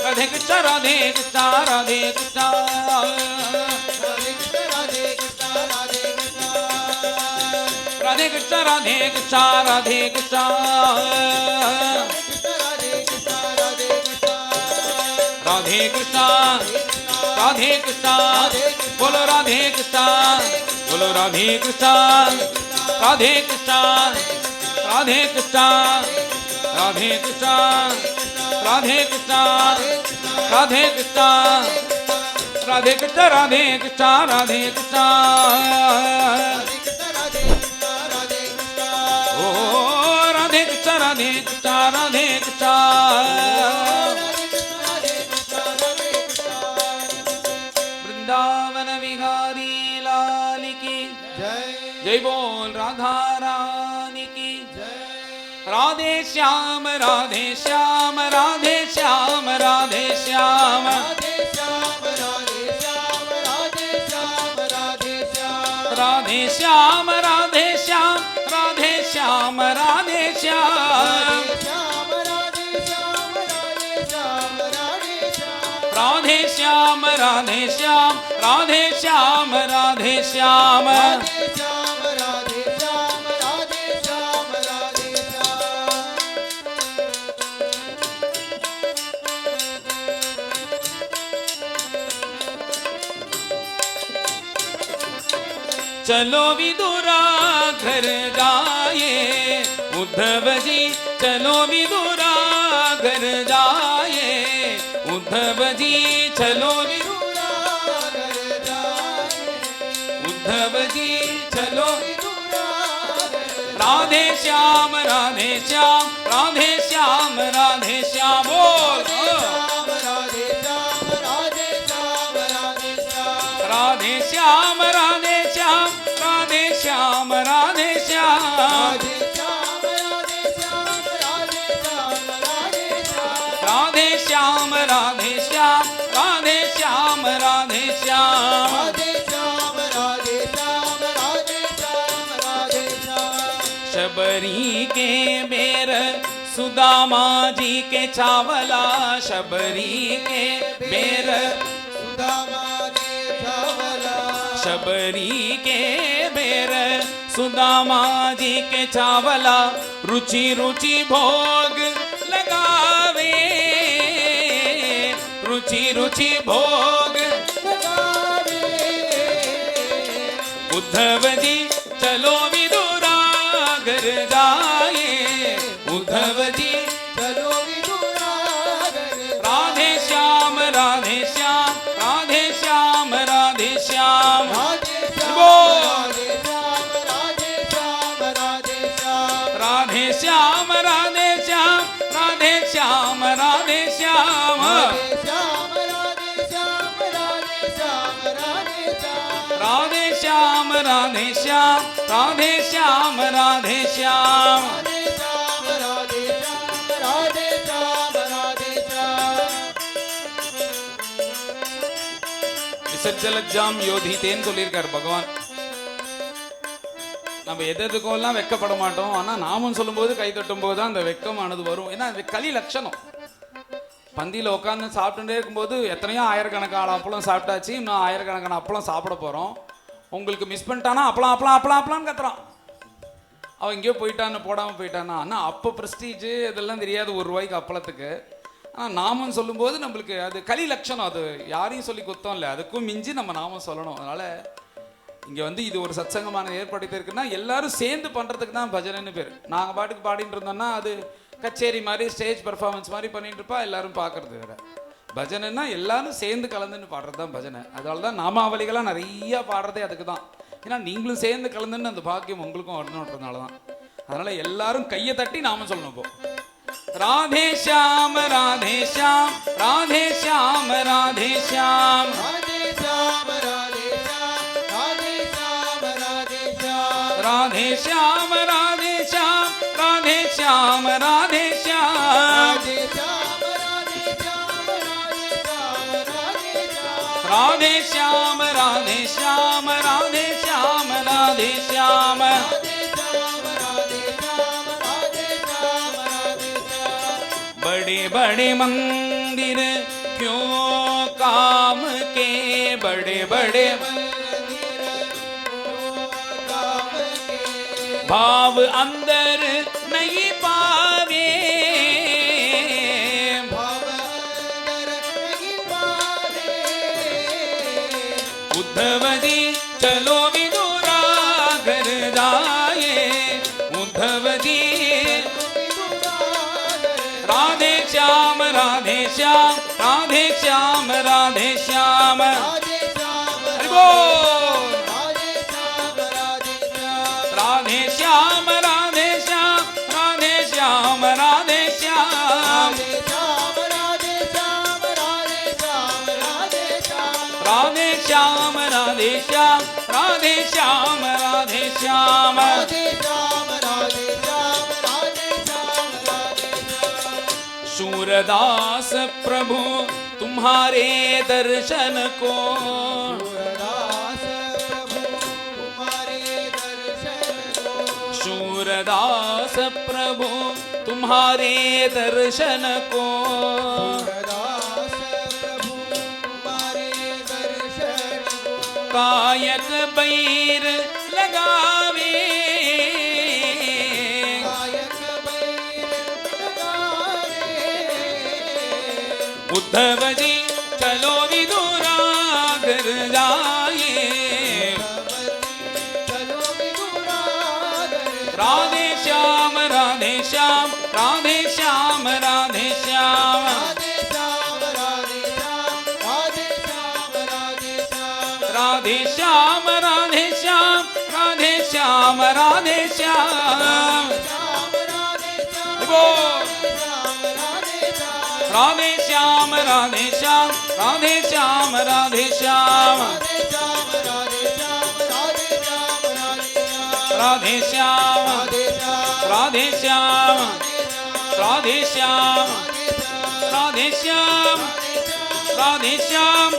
राधे कृष्णा राधे कृष्णा राधे कृष्णा राधे कृष्णा राधे कृष्णा राधे कृष्णा राधे कृष्णा राधे कृष्णा बोलो राधे कृष्णा बोलो राधे कृष्णा राधे कृष्णा राधे कृष्णा राधे कृष्णा राधे कृष्णा राधे कृष्णा राधे कृष्णा राधे कृष्णा राधे कृष्णा ओ राधे कृष्णा राधे कृष्णा राधे कृष्णा वृंदावन विहारी लाल की जय बोल राधा रानी की राधे श्याम राधे श्याम राधे श्याम राधे श्याम राधे श्याम राधे श्याम राधे श्याम राधे श्याम राधे श्याम राधे श्याम राधे श्याम राधे श्याम राधे श्याम चलो विदुरा घर जाए उद्धव जी चलो विदुरा घर जाए उद्धव जी चलो विदुरा घर जाए उद्धव जी चलो राधे श्याम राधे श्याम राधे श्याम राधे श्याम बोल राधे श्याम राधे श्याम राधे श्याम राधे श्याम श्याम राधे श्याम राधे श्याम राधे श्याम राधे श्याम राधे श्याम राधे श्याम राधे श्याम शबरी के बेर सुदामा जी के चावला शबरी के बेर सुदामा के चावला शबरी के बेर सुदामा जी के चावला रुचि रुचि भोग लगावे रुचि रुचि भोग लगावे उद्धव जी चलो विदुरा घर जाए उद्धव जी चलो विदुरागर राधे श्याम राधे श्याम राधे श्याम राधे श्याम राधे बोल। राधे श्याम राधे श्याम राधे श्याम राधे श्याम राधे श्याम राधे श्याम राधे श्याम राधे श्याम राधे श्याम राधे श्याम राधे श्याम राधे राधे श्याम श्याम राधे श्याम राधे श्याम राधे श्याम राधे श्याम விசர்ஜலஜாம் யோதித்தேன்னு சொல்லியிருக்கார் பகவான். நம்ம எதுக்கெல்லாம் வெக்கப்பட மாட்டோம், ஆனா நாமம் சொல்லும்போது கை தட்டும் போது தான் அந்த வெக்கமானது வரும். ஏன்னா அது களி லட்சணம். பந்தியில் உட்காந்து சாப்பிட்டுட்டே இருக்கும்போது எத்தனையோ ஆயிரக்கணக்கான அப்பளம் சாப்பிட்டாச்சு, இன்னும் ஆயிரக்கணக்கான அப்பளம் சாப்பிட போகிறோம். உங்களுக்கு மிஸ் பண்ணிட்டானா அப்பளம் அப்பளம் அப்பளம் அப்பளான்னு கத்துறான். அவன் எங்கேயோ போயிட்டான்னு போடாமல் போயிட்டானா. ஆனால் அப்போ ப்ரெஸ்டீஜு இதெல்லாம் தெரியாது ஒரு ரூபாய்க்கு அப்பளத்துக்கு. ஆனால் நாமம் சொல்லும்போது நம்மளுக்கு அது களி லட்சணம். அது யாரையும் சொல்லி குத்தம் இல்லை, அதுக்கும் மிஞ்சி நம்ம நாமம் சொல்லணும். அதனால் இங்கே வந்து இது ஒரு சத்சங்கமான ஏற்படுத்தியிருக்குன்னா எல்லாரும் சேர்ந்து பண்ணுறதுக்கு தான் பஜனைன்னு பேர். நாங்கள் பாட்டுக்கு பாடிட்டு இருந்தோம்னா அது கச்சேரி மாதிரி ஸ்டேஜ் பர்ஃபார்மன்ஸ் மாதிரி பண்ணிட்டு இருப்பா, எல்லாரும் பார்க்கறது வேற. பஜனைன்னா எல்லாரும் சேர்ந்து கலந்துன்னு பாடுறது தான் பஜனை. அதனால தான் நாமாவளிகளாக நிறையா பாடுறதே அதுக்கு தான். ஏன்னா நீங்களும் சேர்ந்து கலந்துன்னு அந்த பாக்கியம் உங்களுக்கும் வரணுன்றதுனால தான். அதனால் எல்லாரும் கையை தட்டி நாம சொல்லணும். இப்போ ராதே ஷாம் ராதே ஷாம் ராதே ஷாம் ராதே ஷாம் राधे श्याम राधे श्याम राधे श्याम राधे श्याम राधे श्याम राधे श्याम राधे श्याम राधे श्याम राधे श्याम राधे श्याम राधे श्याम राधे श्याम राधे श्याम राधे श्याम राधे श्याम राधे श्याम राधे श्याम राधे श्याम राधे श्याम बड़े बड़े मंदिर क्यों काम के बड़े बड़े भाव अंदर नहीं पावे उद्धव जी चलो विदुरा घर जाए उद्धव जी राधे श्याम राधे श्याम राधे श्याम राधे श्याम हरि बोल राधे श्याम राधे श्याम राधे श्याम राधे श्याम राधे श्याम राधे श्याम राधे श्याम राधे श्याम शूरदास प्रभु तुम्हारे दर्शन को शूरदास प्रभु तुम्हारे दर्शन को कायक बैर लगावे उद्धव जी चलो विदुरा घर जाए राधे श्याम राधे श्याम राधे श्याम राधे श्याम राधे श्याम राधे श्याम राधे श्याम राधे श्याम बोल राधे श्याम राधे श्याम राधे श्याम राधे श्याम राधे श्याम राधे श्याम राधे श्याम राधेश्याम राधेश्याम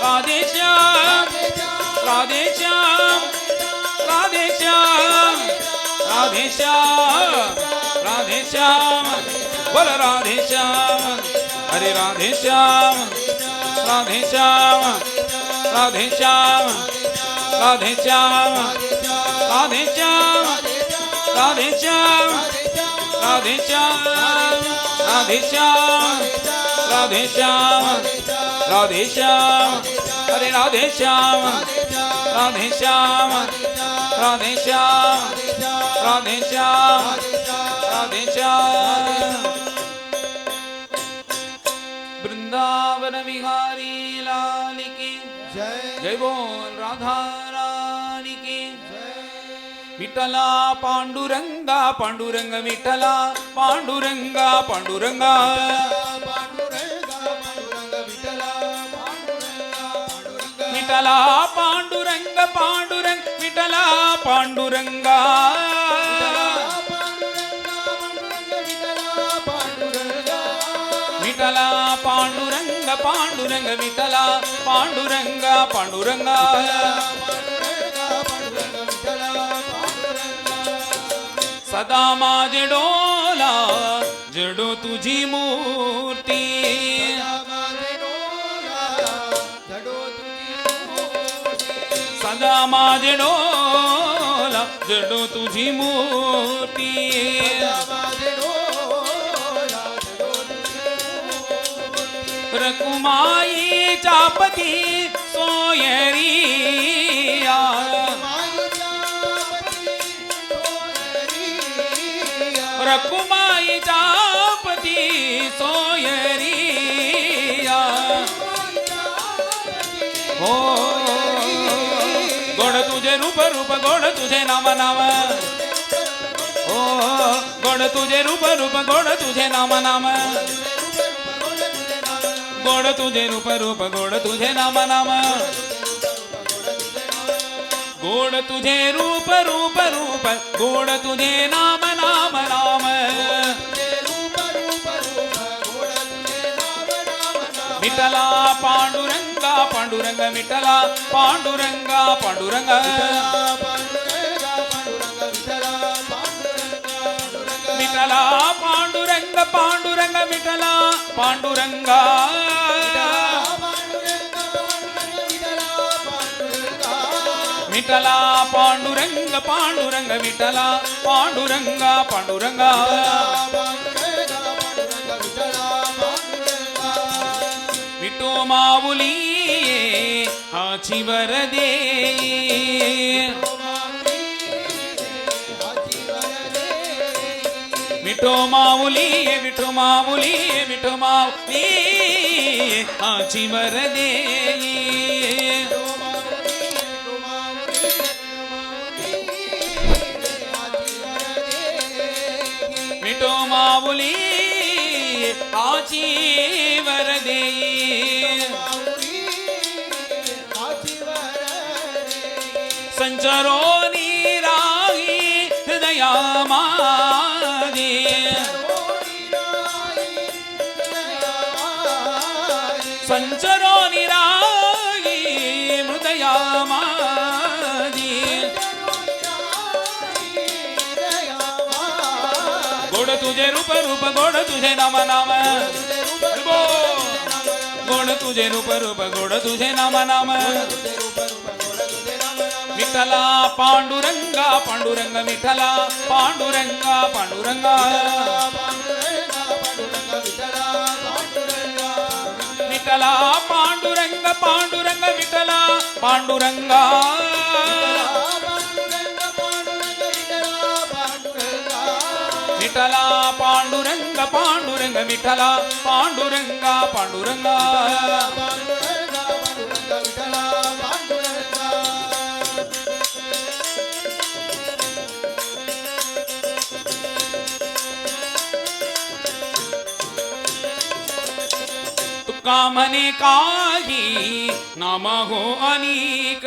राधेश्याम राधेश्याम राधेश्याम राधेश्याम राधेश्याम बोल राधेश्याम हरे राधेश्याम राधेश्याम राधेश्याम राधेश्याम राधेश्याम राधेश्याम राधेश्याम राधेश्याम राधेश्याम राधेश्याम हरे राधेश्याम राधेश्याम राधेश्याम राधेश्याम राधेश्याम वृंदावन विहारी लाल की जय बोल राधा रानी की विठला पांडुरंगा पांडुरंग विठला पांडुरंगा पांडुरंगा विठला पांडुरंग पांडुरंग विठला पांडुरंगा विठला पांडुरंग पांडुरंग विठला पांडुरंगा पांडुरंगा सदा माझे डोला जडो तुझी मूर्ती सदा माझे डोला जडो तुझी मूर्ती रकुमाई चापती सोयरिया रकुमाई चापती सोयरिया हो गोड तुझे रूप रूप गोड तुझे नाम नाम हो गोड तुझे रूप रूप गोड तुझे नाम नाम गोड तुझे रूप रूप गोड तुझे नाम नाम गोड तुझे रूप रूप रूप गोड तुझे नाम नाम नाम विठला पांडुरंगा पांडुरंग विठला पांडुरंगा पांडुरंगा विठला पांडुरंग पांडुरंग विठला पांडुरंगा विठला पांडुरंग पांडुरंग विठला पांडुरंगा पांडुरंगा विठो माऊली हाची वरदे विठो माऊली विठो माऊली विठो माऊली हाची वरदे विठो माऊली हाची वरदे संचरो निराही हृदया मादे संचरो निराही हृदया मादे गोड तुझे रूप रूप गोड तुझे नाम नाम गोड तुझे रूप रूप गोड तुझे नाम नाम विठला पांडुरंगा पांडुरंग विठला पांडुरंगा पांडुरंगा विठला पांडुरंग पांडुरंग विठला पांडुरंगा विठला पांडुरंग पांडुरंग विठला पांडुरंगा पांडुरंगा तुका म्हणे काही नाम हो अनेक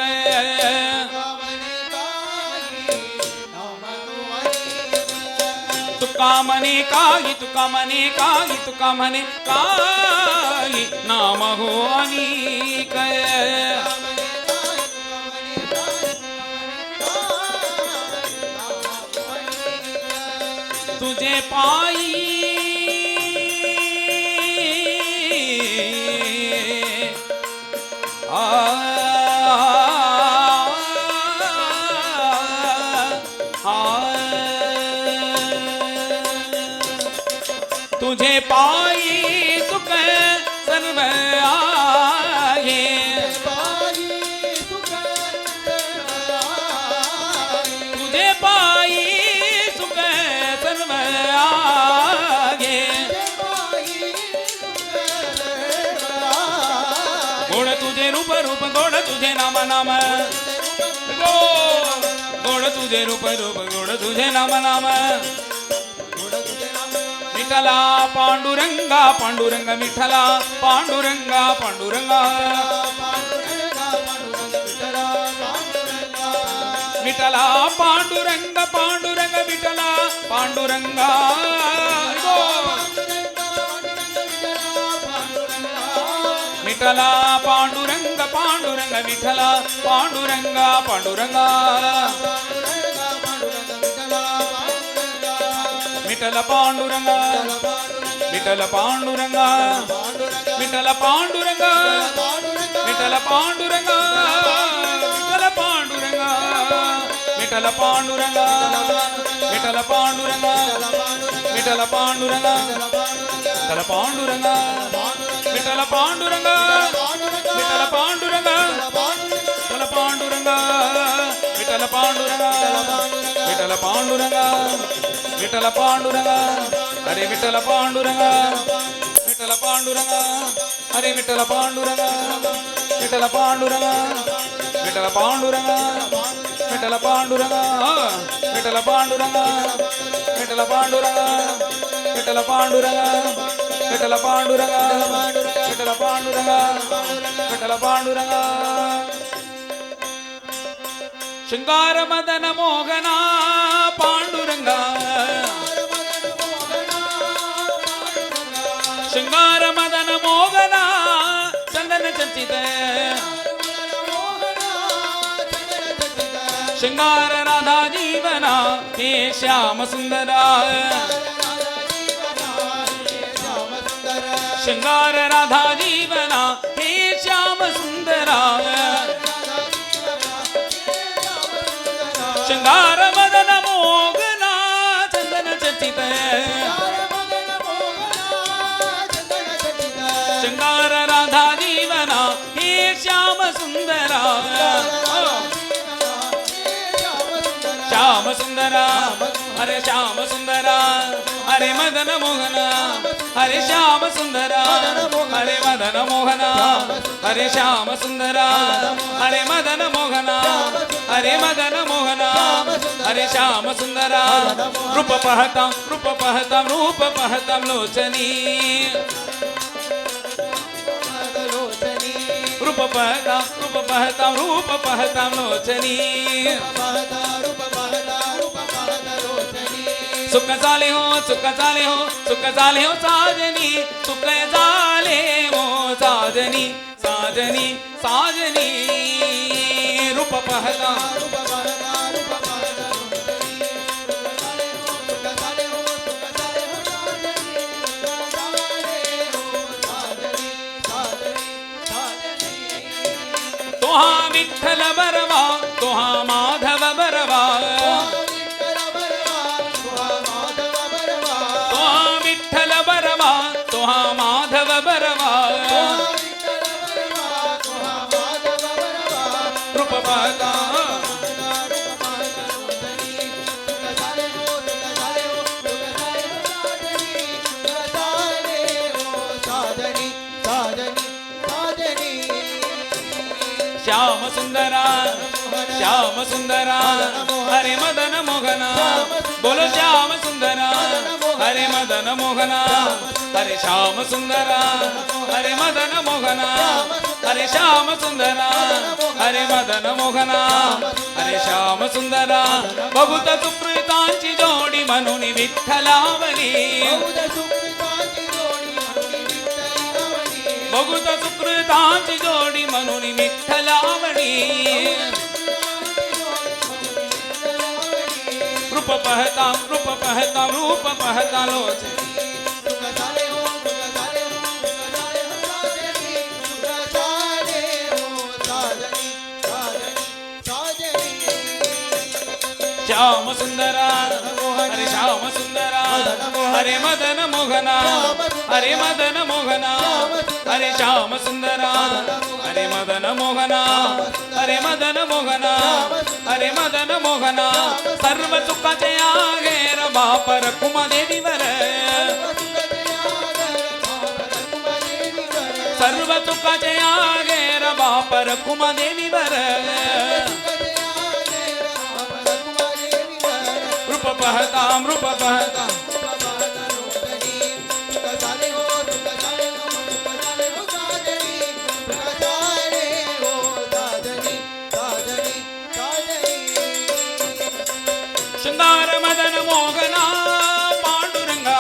तुका कामने कायितु कामने कायितु कामने कायि नाम हो अनीक तुझे पाई तुझे पाई सुख सर्व आए तुझे पाई सुख सर्व आगे गुण तुझे रूप रूप गुण तुझे नाम नाम गुण तुझे रूप रूप गुण तुझे नाम नाम विठला पांडुरंगा पांडुरंग विठला पांडुरंगा पांडुरंगा विठला पांडुरंग पांडुरंग विठला पांडुरंगा विठला पांडुरंग पांडुरंग विठला पांडुरंगा पांडुरंगा विठल पांडुरंगा विठल पांडुरंगा विठल पांडुरंगा विठल पांडुरंगा विठल पांडुरंगा विठल पांडुरंगा विठल पांडुरंगा विठल पांडुरंगा विठल पांडुरंगा विठल पांडुरंगा विठल पांडुरंगा विठल पांडुरंगा विठल पांडुरंगा विठल पांडुरंगा हरे विठल पांडुरंगा विठल पांडुरंगा हरे विठल पांडुरंगा विठल पांडुरंगा विठल पांडुरंगा विठल पांडुरंगा विठल पांडुरंगा विठल पांडुरंगा विठल पांडुरंगा विठल पांडुरंगा विठल पांडुरंगा विठल पांडुरंगा शृंगार मदन मोहना पांडुरंगा शृंगार मदन मोहना चंदन चंचित शृंगार राधा जीवना हे श्याम सुंदरा शृंगार राधा जीवना हे श्याम सुंदरा शृंगार मदन मोगना चंदन चचित शृंगार राधा जीवना हे श्याम सुंदरा श्याम सुंदरा हरे श्याम सुंदरा हरे मदन मोहना हरे श्याम सुंदरा हरे मदन मोहना हरे श्याम सुंदरा हरे मदन मोहना हरे मदन मोहना हरे श्याम सुंदरा रूप पहतां रूप पहतां लोचनी रूप पहतां लोचनी सुख जाले हो सुख जाले हो सुख जाले हो साजनी सुख जाले हो साजनी साजनी साजनी रूप पहला तोहा विठ्ठल बरवा तोहा माधव बरवा तोहा माधव बरवा रूप पहता श्याम सुंदरा हरे मदन मोहना बोलो श्याम सुंदरा हरे मदन मोहना हरे श्याम सुंदरा हरे मदन मोहना हरे श्याम सुंदरा हरे मदन मोहना हरे श्याम सुंदरा बहुत सुकृतांची जोडी म्हणून विठ्ठलावली बहुत सुकृतांची जोडी म्हणून विठ्ठलावली रूप पहता रूप पहता लोचे श्याम सुंदरा हरे श्याम सुंदरा हरे मदन मोहना हरे मदन मोहना हरे श्याम सुंदरा हरे मदन मोहना हरे मदन मोहना हरे मदन मोहना सर्व सुखाचे आहेर बापर कुमा देवीवर सर्व सुखाचे आहेर बापर कुमा देवीवर रूप पहताम शृंगार मदन मोहना पांडुरंगा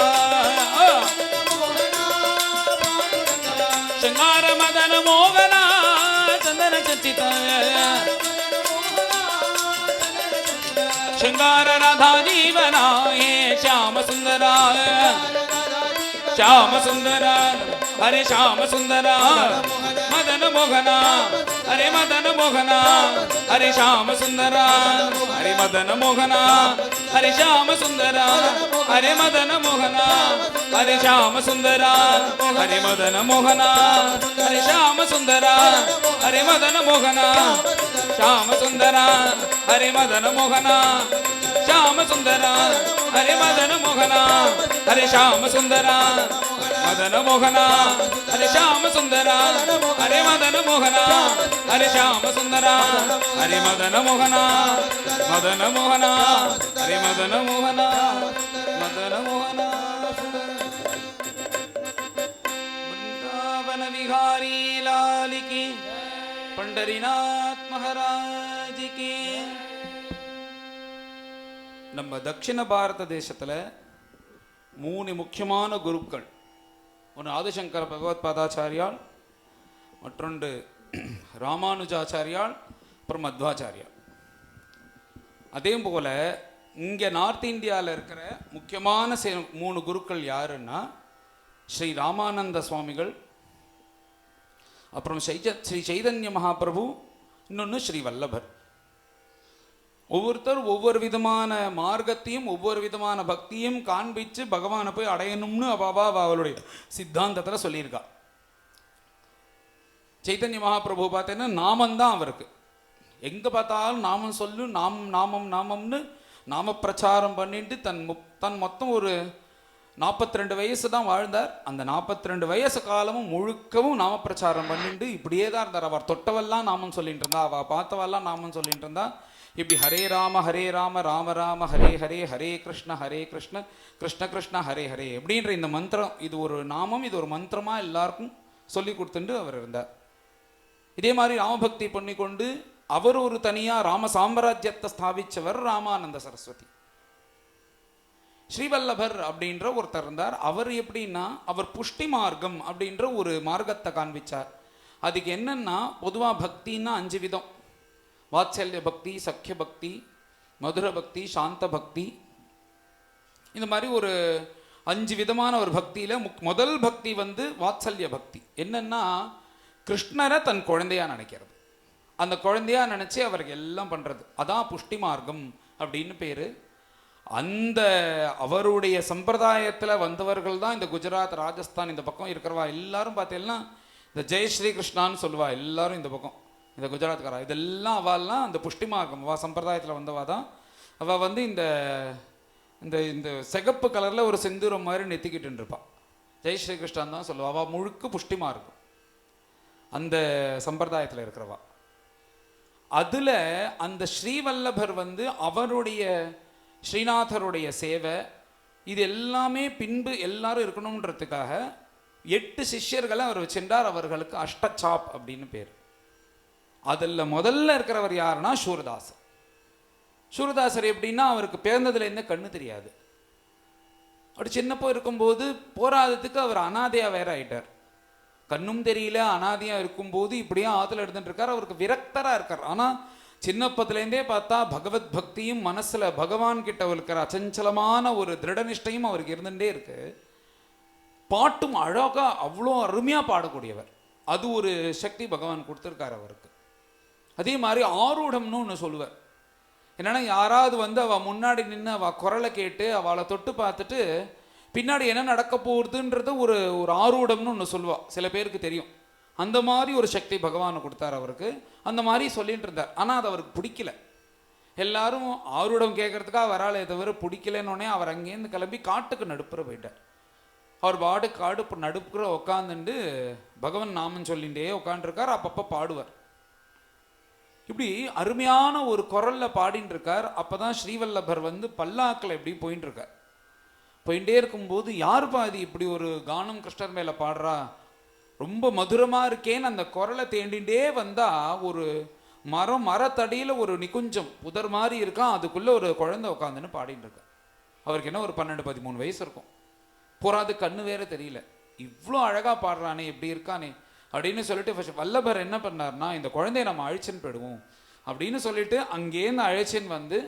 शृंगार मदन मोहना चंदन चर्चित शृंगार राधा जीवना हे श्याम सुंदरा श्याम सुंदरा हरे श्याम सुंदरा मदन मोहना हरे मदन मोहना हरे श्याम सुंदरा हरे मदन मोहना हरे श्याम सुंदरा हरे मदन मोहना हरे श्याम सुंदरा हरे मदन मोहना हरे श्याम सुंदरा हरे मदन मोहना श्याम सुंदरा हरे मदन मोहना श्याम सुंदरा हरे मदन मोहना हरे श्याम सुंदरा मदन मोहना हरे श्याम सुंदरा हरे मदन मोहना हरे श्याम सुंदरा हरे मदन मोहना मदन मोहना हरे मदन मोहना मदन मोहना वृंदावन विहारी लाल की पंडरीनाथ महाराज की நம்ம தட்சிண பாரத தேசத்துல 3 முக்கியமான குருக்கள் ஒன்று ஆதிசங்கர பகவத் பாதாச்சாரியால் மற்றொன்று ராமானுஜாச்சாரியால் அப்புறம் மத்வாச்சாரியால் அதே போல இங்கே நார்த் இந்தியாவில் இருக்கிற முக்கியமான 3 குருக்கள் யாருன்னா ஸ்ரீ ராமானந்த சுவாமிகள் அப்புறம் ஸ்ரீ சைதன்ய மகாபிரபு இன்னொன்று ஸ்ரீ வல்லபர் ஒவ்வொருத்தர் ஒவ்வொரு விதமான மார்க்கத்தையும் ஒவ்வொரு விதமான பக்தியும் காண்பிச்சு பகவானை போய் அடையணும்னு அவளுடைய சித்தாந்தத்தில் சொல்லியிருக்கா சைத்தன்ய மகாபிரபு பார்த்தீங்கன்னா நாமந்தான் அவருக்கு எங்கே பார்த்தாலும் நாமம் சொல்லு நாமம்னு நாம பிரச்சாரம் பண்ணிட்டு தன் மொத்தம் ஒரு 42 வயசு தான் வாழ்ந்தார். அந்த 42 வயசு காலமும் முழுக்கவும் நாம பிரச்சாரம் பண்ணிட்டு இப்படியே தான் இருந்தார். அவர் தொட்டவெல்லாம் நாமம் சொல்லிட்டு இருந்தா, அவ பார்த்தவெல்லாம் நாமம் சொல்லிட்டு இருந்தா. இப்படி ஹரே ராம ராம ராம ஹரே ஹரே ஹரே கிருஷ்ண கிருஷ்ண கிருஷ்ண ஹரே ஹரே அப்படின்ற இந்த மந்திரம், இது ஒரு நாமம், இது ஒரு மந்திரமா எல்லாருக்கும் சொல்லி கொடுத்துட்டு அவர் இருந்தார். இதே மாதிரி ராமபக்தி பண்ணிக்கொண்டு அவர் ஒரு தனியா ராம சாம்ராஜ்யத்தை ஸ்தாபிச்சவர் ராமானந்த சரஸ்வதி. ஸ்ரீவல்லபர் அப்படின்ற ஒருத்தர் இருந்தார். அவர் எப்படின்னா, அவர் புஷ்டி மார்க்கம் அப்படின்ற ஒரு மார்க்கத்தை காண்பிச்சார். அதுக்கு என்னன்னா, பொதுவாக பக்தின்னா 5 விதம்: வாத்சல்ய பக்தி, சக்கிய பக்தி, மதுர பக்தி, சாந்த பக்தி. இந்த மாதிரி ஒரு 5 விதமான ஒரு பக்தியில முதல் பக்தி வாத்சல்ய பக்தி. என்னன்னா, கிருஷ்ணரை தன் குழந்தையா நினைக்கிறது, அந்த குழந்தையா நினைச்சு அவருக்கு எல்லாம் பண்றது, அதான் புஷ்டி மார்க்கம் அப்படின்னு பேரு. அந்த அவருடைய சம்பிரதாயத்தில் வந்தவர்கள் தான் இந்த குஜராத், ராஜஸ்தான் இந்த பக்கம் இருக்கிறவா எல்லாரும் பார்த்தீங்கன்னா இந்த ஜெய் ஸ்ரீ கிருஷ்ணான்னு சொல்லுவா. எல்லாரும் இந்த பக்கம் இந்த குஜராத்காரா இதெல்லாம் அவெல்லாம் அந்த புஷ்டி மார்க்கம் அவா சம்பிரதாயத்தில் வந்தவா தான். அவள் இந்த இந்த இந்த சிகப்பு கலரில் ஒரு செந்தூரம் மாதிரி நெத்திக்கிட்டு இருப்பாள். ஜெய் ஸ்ரீ கிருஷ்ணான் தான் சொல்லுவா. அவள் முழுக்க புஷ்டி மார்க்கம் அந்த சம்பிரதாயத்தில் இருக்கிறவா. அதில் அந்த ஸ்ரீவல்லபர் அவருடைய ஸ்ரீநாதருடைய சேவை இது எல்லாமே பின்பு எல்லாரும் இருக்கணுன்றதுக்காக 8 சிஷ்யர்களை அவர் வச்சிருந்தார். அவர்களுக்கு அஷ்டசாப் அப்படின்னு பேர். அதில் முதல்ல இருக்கிறவர் யாருன்னா சூரதாசர். சூரதாசர் எப்படின்னா அவருக்கு பிறந்ததுலேருந்தே கண்ணு தெரியாது. அப்படி சின்னப்போ இருக்கும்போது போராதத்துக்கு அவர் அனாதையா வேற ஆயிட்டார். கண்ணும் தெரியல, அனாதையா இருக்கும்போது இப்படியே ஆத்துல எடுத்துட்டு இருக்கார். அவருக்கு விரக்தரா இருக்கார். ஆனா சின்னப்பத்துலேருந்தே பார்த்தா பகவத் பக்தியும் மனசுல பகவான் கிட்ட இருக்கிற அச்சஞ்சலமான ஒரு திருடநிஷ்டையும் அவருக்கு இருந்துட்டே இருக்கு. பாட்டும் அழகா அவ்வளோ அருமையா பாடக்கூடியவர். அது ஒரு சக்தி பகவான் கொடுத்துருக்காரு அவருக்கு. அதே மாதிரி ஆரூடம்னு ஒன்று சொல்லுவார். என்னன்னா யாராவது வந்து அவள் முன்னாடி நின்று அவள் குரலை கேட்டு அவளை தொட்டு பார்த்துட்டு பின்னாடி என்ன நடக்க போகுதுன்றது ஒரு ஒரு ஆரூடம்னு ஒன்று சொல்லுவா. சில பேருக்கு தெரியும். அந்த மாதிரி ஒரு சக்தி பகவான் கொடுத்தார் அவருக்கு. அந்த மாதிரி சொல்லிட்டு இருந்தார். ஆனால் அது அவருக்கு பிடிக்கல. எல்லாரும் ஆரூடம் கேட்கறதுக்காக வராளே தவிர பிடிக்கலன்னொடனே அவர் அங்கேருந்து கிளம்பி காட்டுக்கு நடுப்புற போயிட்டார். அவர் பாடு காடு நடுப்புற உட்காந்துட்டு பகவான் நாமம் சொல்லிகிட்டே உட்காந்துருக்கார். அப்பப்போ பாடுவார். இப்படி அருமையான ஒரு குரல்ல பாடின்னு இருக்கார். அப்பதான் ஸ்ரீவல்லபர் வந்து பல்லாக்கில் எப்படி போயின்னு இருக்கார். போயிட்டே இருக்கும்போது யார் பாதி இப்படி ஒரு கானம் கிருஷ்ணர் மேல பாடுறா, ரொம்ப மதுரமா இருக்கேன்னு அந்த குரலை தேண்டிகிட்டே வந்தா ஒரு மரத்தடியில ஒரு நிகுஞ்சம் புதர் மாதிரி இருக்கான். அதுக்குள்ள ஒரு குழந்தை உட்காந்துன்னு பாடிட்டு இருக்க. அவருக்கு என்ன ஒரு 12-13 வயசு இருக்கும். போறாது கண்ணு வேற தெரியல. இவ்வளோ அழகா பாடுறானே, எப்படி இருக்கானே அப்படின்னு சொல்லிட்டு வல்லபர் என்ன பண்ணார்னா, இந்த குழந்தைய நம்ம அழைச்சின்னு போயிடுவோம் அப்படின்னு சொல்லிட்டு அங்கேருந்து அழைச்சின்னு வந்து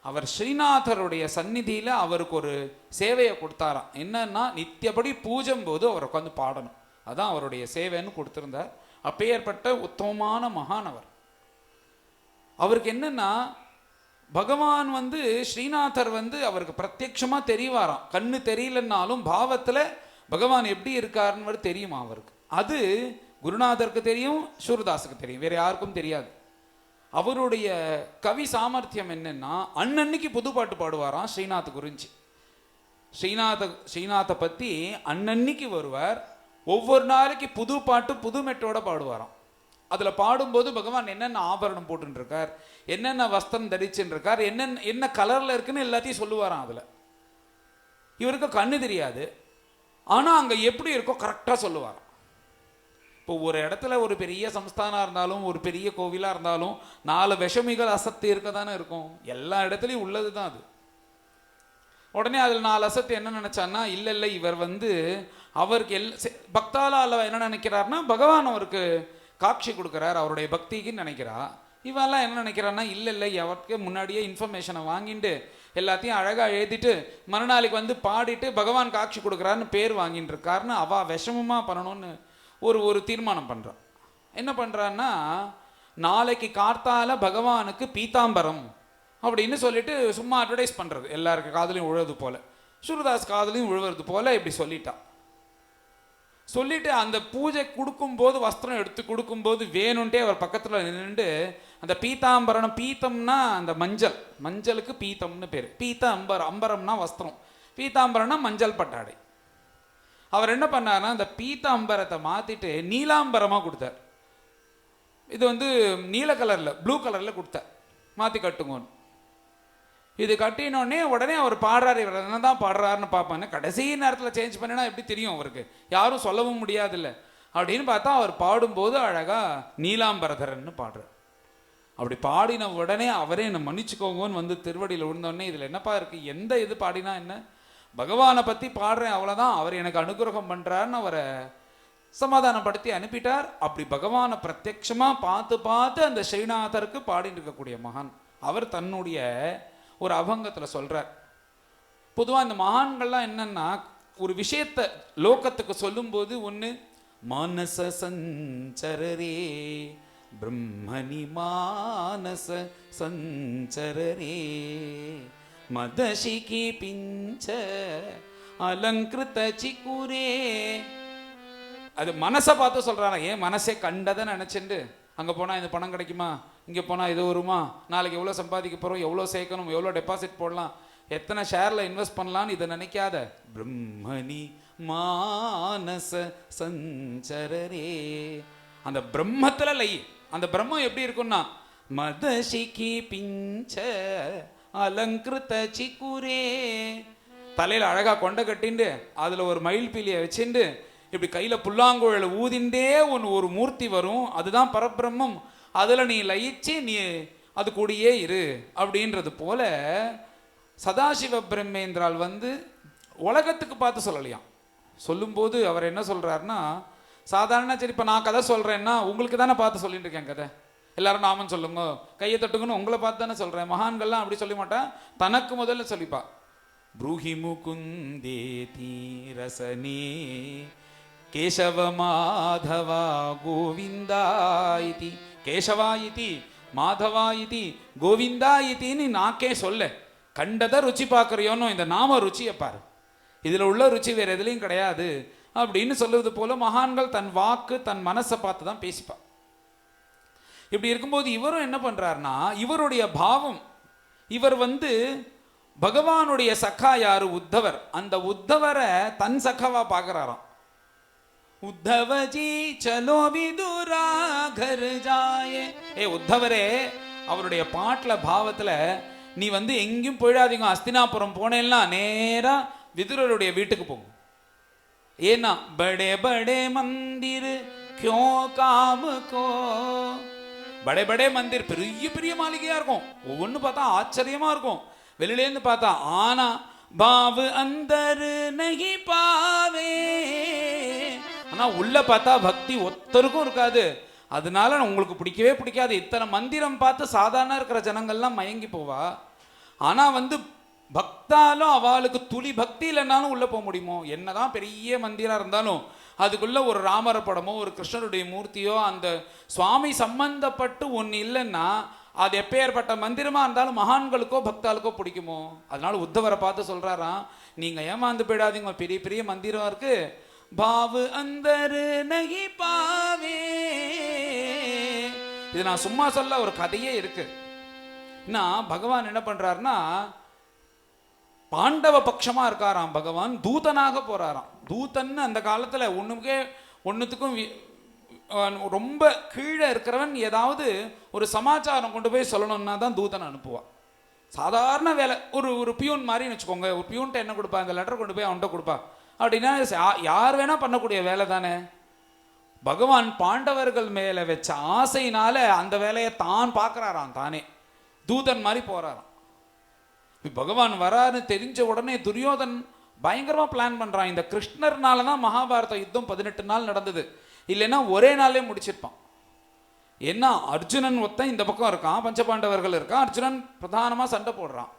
அவர் ஸ்ரீநாதருடைய சந்நிதியில அவருக்கு ஒரு சேவையை கொடுத்தாராம். என்னன்னா நித்தியப்படி பூஜம் போது அவர் உட்காந்து பாடணும். அதான் அவருடைய சேவைன்னு கொடுத்திருந்தார். அப்பேற்பட்ட உத்தமமான மகானவர். அவருக்கு என்னன்னா பகவான் வந்து ஸ்ரீநாதர் வந்து அவருக்கு பிரத்யட்சமா தெரியவாராம். கண்ணு தெரியலன்னாலும் பாவத்துல பகவான் எப்படி இருக்காருன்னு தெரியுமா அவருக்கு. அது குருநாதருக்கு தெரியும், சூரதாஸுக்கு தெரியும், வேற யாருக்கும் தெரியாது. அவருடைய கவி சாமர்த்தியம் என்னன்னா அன்னன்னைக்கு புது பாட்டு பாடுவாராம் ஸ்ரீநாத் குறிஞ்சி. ஸ்ரீநாத்தை பத்தி அன்னன்னைக்கு வருவார். ஒவ்வொரு நாளைக்கு புது பாட்டு புது மெட்டோட பாடுவாராம். அதுல பாடும்போது பகவான் என்னென்ன ஆபரணம் போட்டு இருக்கார், என்னென்ன வஸ்திரம் தரிச்சுன்னு இருக்கார், என்ன கலர்ல இருக்குன்னு எல்லாத்தையும் சொல்லுவாராம். அதுல இவருக்கு கண்ணு தெரியாது, ஆனா அங்க எப்படி இருக்கோ கரெக்டா சொல்லுவாராம். இப்போ ஒரு இடத்துல ஒரு பெரிய சம்ஸ்தானா இருந்தாலும் ஒரு பெரிய கோவிலா இருந்தாலும் 4 விஷமிகள் அசத்து இருக்க தானே இருக்கும். எல்லா இடத்துலையும் உள்ளது தான் அது. உடனே அதில் 4 அசத்து என்ன நினைச்சான்னா, இல்லை இவர் வந்து அவருக்கு பக்தால என்ன நினைக்கிறாருன்னா பகவான் அவருக்கு காட்சி கொடுக்குறார் அவருடைய பக்திக்குன்னு நினைக்கிறா. இவெல்லாம் என்ன நினைக்கிறான்னா, இல்லை அவருக்கு முன்னாடியே இன்ஃபர்மேஷனை வாங்கிட்டு எல்லாத்தையும் அழகாக எழுதிட்டு மறுநாளைக்கு வந்து பாடிட்டு பகவான் காட்சி கொடுக்குறாருன்னு பேர் வாங்கிட்டு இருக்காருன்னு அவ விஷமமாக பண்ணணும்னு ஒரு தீர்மானம் பண்ணுறான். என்ன பண்ணுறான்னா, நாளைக்கு கார்த்தால பகவானுக்கு பீதாம்பரம் அப்படின்னு சொல்லிட்டு சும்மா அட்வர்டைஸ் பண்ணுறது, எல்லாருக்கு காதலையும் உழுவது போல, சூரதாஸ் காதலையும் உழுவது போல இப்படி சொல்லிட்டான். சொல்லிட்டு அந்த பூஜை கொடுக்கும்போது வஸ்திரம் எடுத்து கொடுக்கும்போது வேணும்ட்டே அவர் பக்கத்தில் நின்று அந்த பீதாம்பரம், பீத்தம்னா அந்த மஞ்சளுக்கு பீத்தம்னு பேர். அம்பரம்னா வஸ்திரம், பீதாம்பரம்னா மஞ்சள் பட்டாடை. அவர் என்ன பண்ணார்னா அந்த பீதாம்பரத்தை மாத்திட்டு நீலாம்பரமா கொடுத்தார். இது வந்து நீல கலர்ல ப்ளூ கலர்ல கொடுத்தார், மாத்தி கட்டுங்கன்னு. இது கட்டினோடனே உடனே அவர் பாடுறாரு. இவர் என்னதான் பாடுறாருன்னு பார்ப்பாங்க. கடைசி நேரத்தில் சேஞ்ச் பண்ணினா எப்படி தெரியும் அவருக்கு, யாரும் சொல்லவும் முடியாதுல்ல அப்படின்னு பார்த்தா அவர் பாடும்போது அழகா நீலாம்பரதரன்னு பாடுறார். அப்படி பாடின உடனே அவரே என்னை மன்னிச்சுக்கோங்கன்னு வந்து திருவடியில் விழுந்தோடனே இதில் என்னப்பா இருக்கு, எந்த இது பாடினா என்ன, பகவானை பற்றி பாடுறேன் அவ்வளோதான், அவர் எனக்கு அனுகிரகம் பண்ணுறாருன்னு அவரை சமாதானப்படுத்தி அனுப்பிட்டார். அப்படி பகவானை பிரத்யட்சமாக பார்த்து அந்த ஸ்ரீநாதருக்கு பாடிட்டு இருக்கக்கூடிய மகான் அவர் தன்னுடைய ஒரு அபங்கத்தில் சொல்கிறார். பொதுவாக இந்த மகான்கள்லாம் என்னன்னா ஒரு விஷயத்தை லோகத்துக்கு சொல்லும்போது ஒன்று மானச சஞ்சரரே பிரம்மணி மானச சஞ்சரரே மதசிகி பிஞ்ச அலங்கிருத சிக்குரே. அது மனசை பார்த்து சொல்றாங்க. ஏன் மனசே கண்டதை நினைச்சுட்டு அங்கே போனால் இந்த பணம் கிடைக்குமா, இங்கே போனால் இது வருமா, நாளைக்கு எவ்வளோ சம்பாதிக்க போகிறோம், எவ்வளோ சேர்க்கணும், எவ்வளோ டெபாசிட் போடலாம், எத்தனை ஷேரில் இன்வெஸ்ட் பண்ணலான்னு இதை நினைக்காத பிரம்மணி மானச சஞ்சரரே. அந்த பிரம்மத்தில் லை. அந்த பிரம்மம் எப்படி இருக்குன்னா மதசிகி பிஞ்ச அலங்கிருத சிக்குரே. தலையில் அழகாக கொண்டை கட்டிண்டு அதில் ஒரு மயில் பீலியை வச்சுட்டு இப்படி கையில புல்லாங்குழல ஊதிண்டே ஒரு மூர்த்தி வரும், அதுதான் பரபிரம்மம். அதுல நீ லயிச்சு நீ அது கூடயே இரு அப்படின்றது போல சதாசிவ பிரம்மேந்திரால் உலகத்துக்கு பார்த்து சொல்லலையாம். சொல்லும்போது அவர் என்ன சொல்றாருன்னா, சாதாரண சரி இப்போ நான் கதை சொல்றேன்னா உங்களுக்கு தானே பார்த்து சொல்லிட்டு இருக்கேன் கதை, எல்லாரும் நாமன்னு சொல்லுங்க கையை தட்டுங்கன்னு உங்களை பார்த்து தானே சொல்றேன். மகான்கள்லாம் அப்படி சொல்ல மாட்டா, தனக்கு முதல்ல சொல்லிப்பா. ப்ரூஹி முகுந்தேதி ரசனே கேசவ மாதவா கோவிந்தா இதி, கேசவா இதி மாதவா இதி கோவிந்தா இத்தின்னு நாக்கே சொல்ல, கண்டதை ருச்சி பார்க்குறியோன்னு இந்த நாம ருச்சியை பாரு, இதில் உள்ள ருச்சி வேற எதுலையும் கிடையாது அப்படின்னு சொல்லுவது போல மகான்கள் தன் வாக்கு தன் மனசை பார்த்து தான் பேசிப்பா. இப்படி இருக்கும்போது இவரும் என்ன பண்றாருன்னா, இவருடைய பாவம், இவர் பகவானுடைய சக்கா யாரு, உத்தவர். அந்த உத்தவரை தன் சக்காவா பார்க்கிறாராம். உத்தவஜி சலோ விதுரா கர் ஜாயே, ஏ உத்தவரே, அவருடைய பாட்டுல பாவத்துல நீ எங்கேயும் போயிடாதீங்க, அஸ்தினாபுரம் போனேன்னா நேரா விதுரருடைய வீட்டுக்கு போங்க. ஏன்னா படே படே மந்திர் கியோ காம் கோ, படே படே மந்திர் பெரிய பெரிய மாளிகையா இருக்கும், ஒவ்வொன்று பார்த்தா ஆச்சரியமா இருக்கும் வெளியிலேருந்து பார்த்தா. ஆனா பாவு அந்தர் நகி பாவே, ஆனா உள்ள பார்த்தா பக்தி ஒத்தருக்கும் இருக்காது. அதனால உங்களுக்கு பிடிக்கவே பிடிக்காது. இத்தனை மந்திரம் பார்த்து சாதாரண இருக்கிற ஜனங்கள்லாம் மயங்கி போவா. ஆனா பக்தாலும் அவளுக்கு துளி பக்தி இல்லைன்னாலும் உள்ள போக முடியுமோ? என்னதான் பெரிய மந்திரம் இருந்தாலும் அதுக்குள்ள ஒரு ராமர படமோ ஒரு கிருஷ்ணருடைய மூர்த்தியோ அந்த சுவாமி சம்பந்தப்பட்டு ஒன்று இல்லைன்னா அது எப்பேற்பட்ட மந்திரமா இருந்தாலும் மகான்களுக்கோ பக்தாளுக்கோ பிடிக்குமோ? அதனால உத்தவரை பார்த்து சொல்றாராம், நீங்க ஏமாந்து போயிடாதீங்க, பெரிய பெரிய மந்திரம் இருக்கு, பாவு அந்தர் நகி பாவே. இது நான் சும்மா சொல்ல, ஒரு கதையே இருக்கு. பகவான் என்ன பண்றாருன்னா, பாண்டவ பட்சமா இருக்காராம் பகவான், தூதனாக போறாராம். தூதன் அந்த காலத்துல ஒண்ணுத்துக்கும் ரொம்ப கீழே இருக்கிறவன் ஏதாவது ஒரு சமாச்சாரம் கொண்டு போய் சொல்லணும்னா தான் தூதன் அனுப்புவான். சாதாரண வேலை, ஒரு பியூன் மாதிரின்னு வச்சுக்கோங்க. ஒரு பியூன்ட்ட என்ன கொடுப்பா, இந்த லெட்டர் கொண்டு போய் அவன்கிட்ட கொடுப்பா அப்படின்னா யார் வேணா பண்ணக்கூடிய வேலை தானே. பகவான் பாண்டவர்கள் மேல வச்ச ஆசையினால அந்த வேலையை தான் பார்க்கறாராம், தானே தூதன் மாதிரி போறாராம். பகவான் வரான்னு தெரிஞ்ச உடனே துரியோதன் பயங்கரமா பிளான் பண்றான். இந்த கிருஷ்ணர்னால தான் மகாபாரத யுத்தம் 18 நாள் நடந்தது, இல்லைன்னா ஒரே நாளே முடிச்சிருப்பான். ஏன்னா அர்ஜுனன் ஒருத்தன் இந்த பக்கம் இருக்கான், பஞ்சபாண்டவர்கள் இருக்கான், அர்ஜுனன் பிரதானமா சண்டை போடுறான்.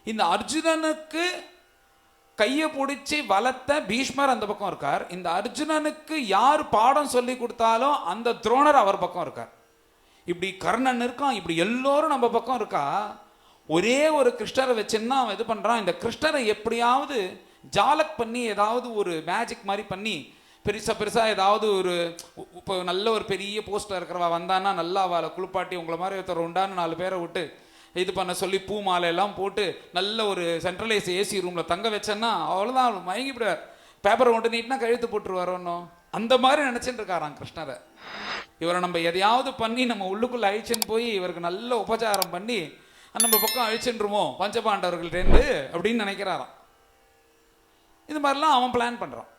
இந்த அர்ஜுனனுக்கு கையை பிடிச்சி வளர்த்த பீஷ்மர் அந்த பக்கம் இருக்கார். இந்த அர்ஜுனனுக்கு யார் பாடம் சொல்லி கொடுத்தாலும் அந்த துரோணர் அவர் பக்கம் இருக்கார். இப்படி கர்ணன் இருக்கான், இப்படி எல்லோரும் நம்ம பக்கம் இருக்கா. ஒரே ஒரு கிருஷ்ணரை வச்சுன்னா அவன் இது பண்றான், இந்த கிருஷ்ணரை எப்படியாவது ஜாலக் பண்ணி ஏதாவது ஒரு மேஜிக் மாதிரி பண்ணி பெருசா ஏதாவது ஒரு இப்போ நல்ல ஒரு பெரிய போஸ்டர் இருக்கிறவா வந்தான்னா நல்லா அவளை குளிப்பாட்டி உங்களை மாதிரி ஒருத்தர் உண்டான்னு 4 பேரை விட்டு இது பண்ண சொல்லி பூ மாலை எல்லாம் போட்டு நல்ல ஒரு சென்ட்ரலைஸ் ஏசி ரூம்ல தங்க வச்சேன்னா அவ்வளோதான், அவள் மயங்கிவிடுவார். பேப்பரை கொண்டு நீட்னா கழுத்து போட்டுருவாரோன்னோ அந்த மாதிரி நினைச்சுட்டு இருக்காராம் கிருஷ்ணரை. இவரை நம்ம எதையாவது பண்ணி நம்ம உள்ளுக்குள்ள அழிச்சுன்னு போய் இவருக்கு நல்ல உபச்சாரம் பண்ணி நம்ம பக்கம் அழிச்சுருமோ பஞ்சபாண்டவர்கள்டேருந்து அப்படின்னு நினைக்கிறாராம். இது மாதிரிலாம் அவன் பிளான் பண்றான்.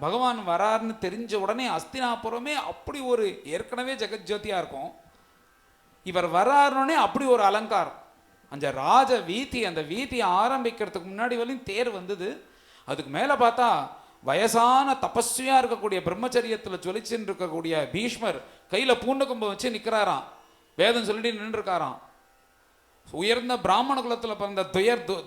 பகவான் வராருன்னு தெரிஞ்ச உடனே அஸ்தினாபுரமே அப்படி ஒரு ஏற்கனவே ஜெகஜோதியா இருக்கும். இவர் வராருன்னே அப்படி ஒரு அலங்காரம். அந்த ராஜ வீதி, அந்த வீதியை ஆரம்பிக்கிறதுக்கு முன்னாடி வரையும் தேர் வந்தது. அதுக்கு மேல பார்த்தா வயசான தபஸ்வியா இருக்கக்கூடிய பிரம்மச்சரியத்துல ஜொலிச்சுன்னு இருக்கக்கூடிய பீஷ்மர் கையில பூண்டகும்பம் வச்சு நிக்கிறாராம். வேதம் சொல்லிட்டு நின்று இருக்காராம். உயர்ந்த பிராமண குலத்துல பிறந்த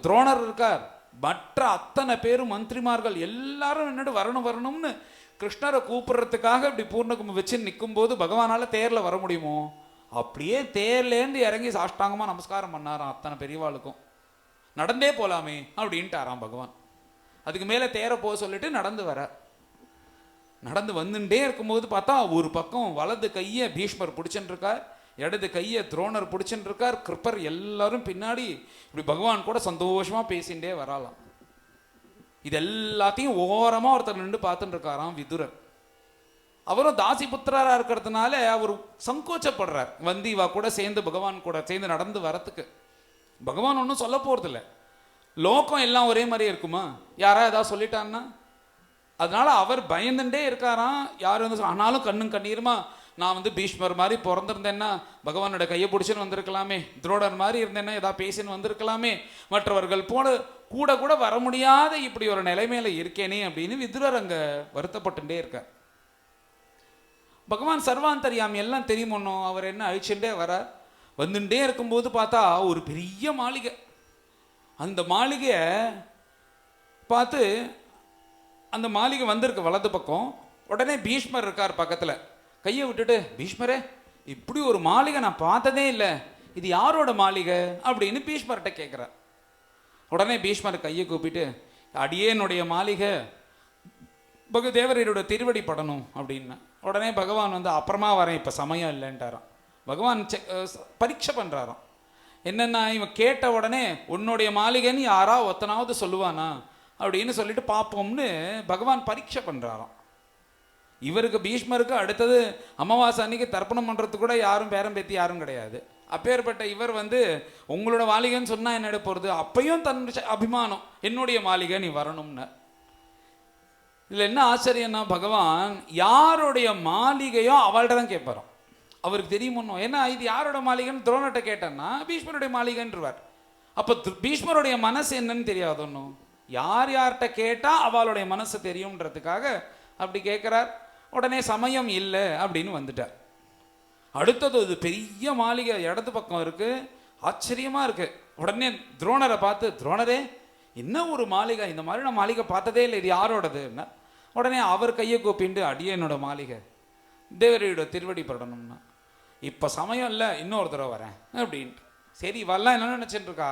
துரோணர் இருக்கார். மற்ற அத்தனை பேரும் மந்திரிமார்கள் எல்லாரும் நின்றுட்டு வரணும்னு கிருஷ்ணரை கூப்பிடுறதுக்காக இப்படி பூர்ணகும்பம் வச்சு நிற்கும் போது பகவானால தேர்ல வர முடியுமோ? அப்படியே தேர்லேருந்து இறங்கி சாஷ்டாங்கமா நமஸ்காரம் பண்ணாராம் அத்தனை பெரியவாளுக்கும். நடந்தே போலாமே அப்படின்ட்டாராம் பகவான். அதுக்கு மேல தேரை போக சொல்லிட்டு நடந்து வந்துட்டே இருக்கும்போது பார்த்தா ஒரு பக்கம் வலது கையை பீஷ்மர் பிடிச்சுட்டு இருக்கார், இடது கையை துரோணர் பிடிச்சுட்டு இருக்கார், கிருப்பர் எல்லாரும் பின்னாடி இப்படி பகவான் கூட சந்தோஷமா பேசிகிட்டே வரலாம். இது எல்லாத்தையும் ஓரமா ஒருத்தர் நின்று பார்த்துட்டு இருக்காராம் விதுரர். அவரும் தாசி புத்திரரா இருக்கிறதுனால அவர் சங்கோச்சப்படுறார். இவா கூட சேர்ந்து பகவான் கூட சேர்ந்து நடந்து வரத்துக்கு. பகவான் ஒன்றும் சொல்ல போறது இல்லை. லோகம் எல்லாம் ஒரே மாதிரியே இருக்குமா? யாரா ஏதாவது சொல்லிட்டான்னா அதனால அவர் பயந்துட்டே இருக்காராம். யார் வந்து ஆனாலும் கண்ணும் கண்ணீருமா, நான் வந்து பீஷ்மர் மாதிரி பிறந்திருந்தேன்னா பகவானோட கையை பிடிச்சின்னு வந்திருக்கலாமே, துரோடர் மாதிரி இருந்தேன்னா ஏதாவது பேசின்னு வந்திருக்கலாமே, மற்றவர்கள் போல கூட கூட வர முடியாத இப்படி ஒரு நிலைமையில இருக்கேனே அப்படின்னு விதுரர் அங்க வருத்தப்பட்டுட்டே இருக்கார். பகவான் சர்வாந்தரியாமி எல்லாம் தெரியுமோ, அவர் என்ன அழிச்சுட்டே வரார். வந்துட்டே இருக்கும்போது பார்த்தா ஒரு பெரிய மாளிகை. அந்த மாளிகையை பார்த்து அந்த மாளிகை வந்திருக்கு வலது பக்கம். உடனே பீஷ்மர் இருக்கார் பக்கத்தில். கையை விட்டுட்டு, பீஷ்மரே இப்படி ஒரு மாளிகை நான் பார்த்ததே இல்லை, இது யாரோட மாளிகை அப்படின்னு பீஷ்மர்கிட்ட கேட்குறார். உடனே பீஷ்மர் கையை கூப்பிட்டு, அடியேனுடைய மாளிகை தேவரையோட திருவடி படணும் அப்படின்னா. உடனே பகவான் வந்து அப்புறமா வரேன், இப்போ சமயம் இல்லைன்ட்டாராம். பகவான் பரீட்சை பண்ணுறாராம். என்னென்னா, இவன் கேட்ட உடனே உன்னுடைய மாளிகைன்னு யாரா ஒத்தனாவது சொல்லுவானா அப்படின்னு சொல்லிட்டு பார்ப்போம்னு பகவான் பரீட்சை பண்ணுறாராம். இவருக்கு பீஷ்மருக்கு அடுத்தது அமாவாசை அன்னைக்கு தர்ப்பணம் பண்ணுறதுக்கு கூட யாரும் பேரம் பேத்தி யாரும் கிடையாது. அப்பேற்பட்ட இவர் வந்து உங்களோட மாளிகைன்னு சொன்னால் என்னோட போகிறது, அப்பையும் தன் அபிமானம் என்னுடைய மாளிகை நீ வரணும்னு. இதில் என்ன ஆச்சரியம்னா, பகவான் யாருடைய மாளிகையோ அவள்கிட்ட தான் கேட்பாராம். அவருக்கு தெரியுமோ, ஏன்னா இது யாரோட மாளிகைன்னு துரோணர்கிட்ட கேட்டேன்னா பீஷ்மருடைய மாளிகைன்றவார். அப்போ பீஷ்மருடைய மனசு என்னன்னு தெரியாது ஒன்றும். யார் யார்கிட்ட கேட்டால் அவளுடைய மனசு தெரியும்ன்றதுக்காக அப்படி கேட்குறார். உடனே சமயம் இல்லை அப்படின்னு வந்துட்டார். அடுத்தது இது பெரிய மாளிகை இடது பக்கம் இருக்கு, ஆச்சரியமா இருக்கு. உடனே துரோணரை பார்த்து, துரோணரே என்ன ஒரு மாளிகை, இந்த மாதிரி நான் மாளிகை பார்த்ததே இல்லை, இது யாரோடதுன்னா. உடனே அவர் கையை கூப்பிண்டு, அடியேனோட மாளிகை தேவரையோட திருவடி படணும்னா. இப்போ சமயம் இல்லை, இன்னொரு தடவை வரேன் அப்படின்ட்டு. சரி வரலாம். என்ன நினச்சிட்டு இருக்கா,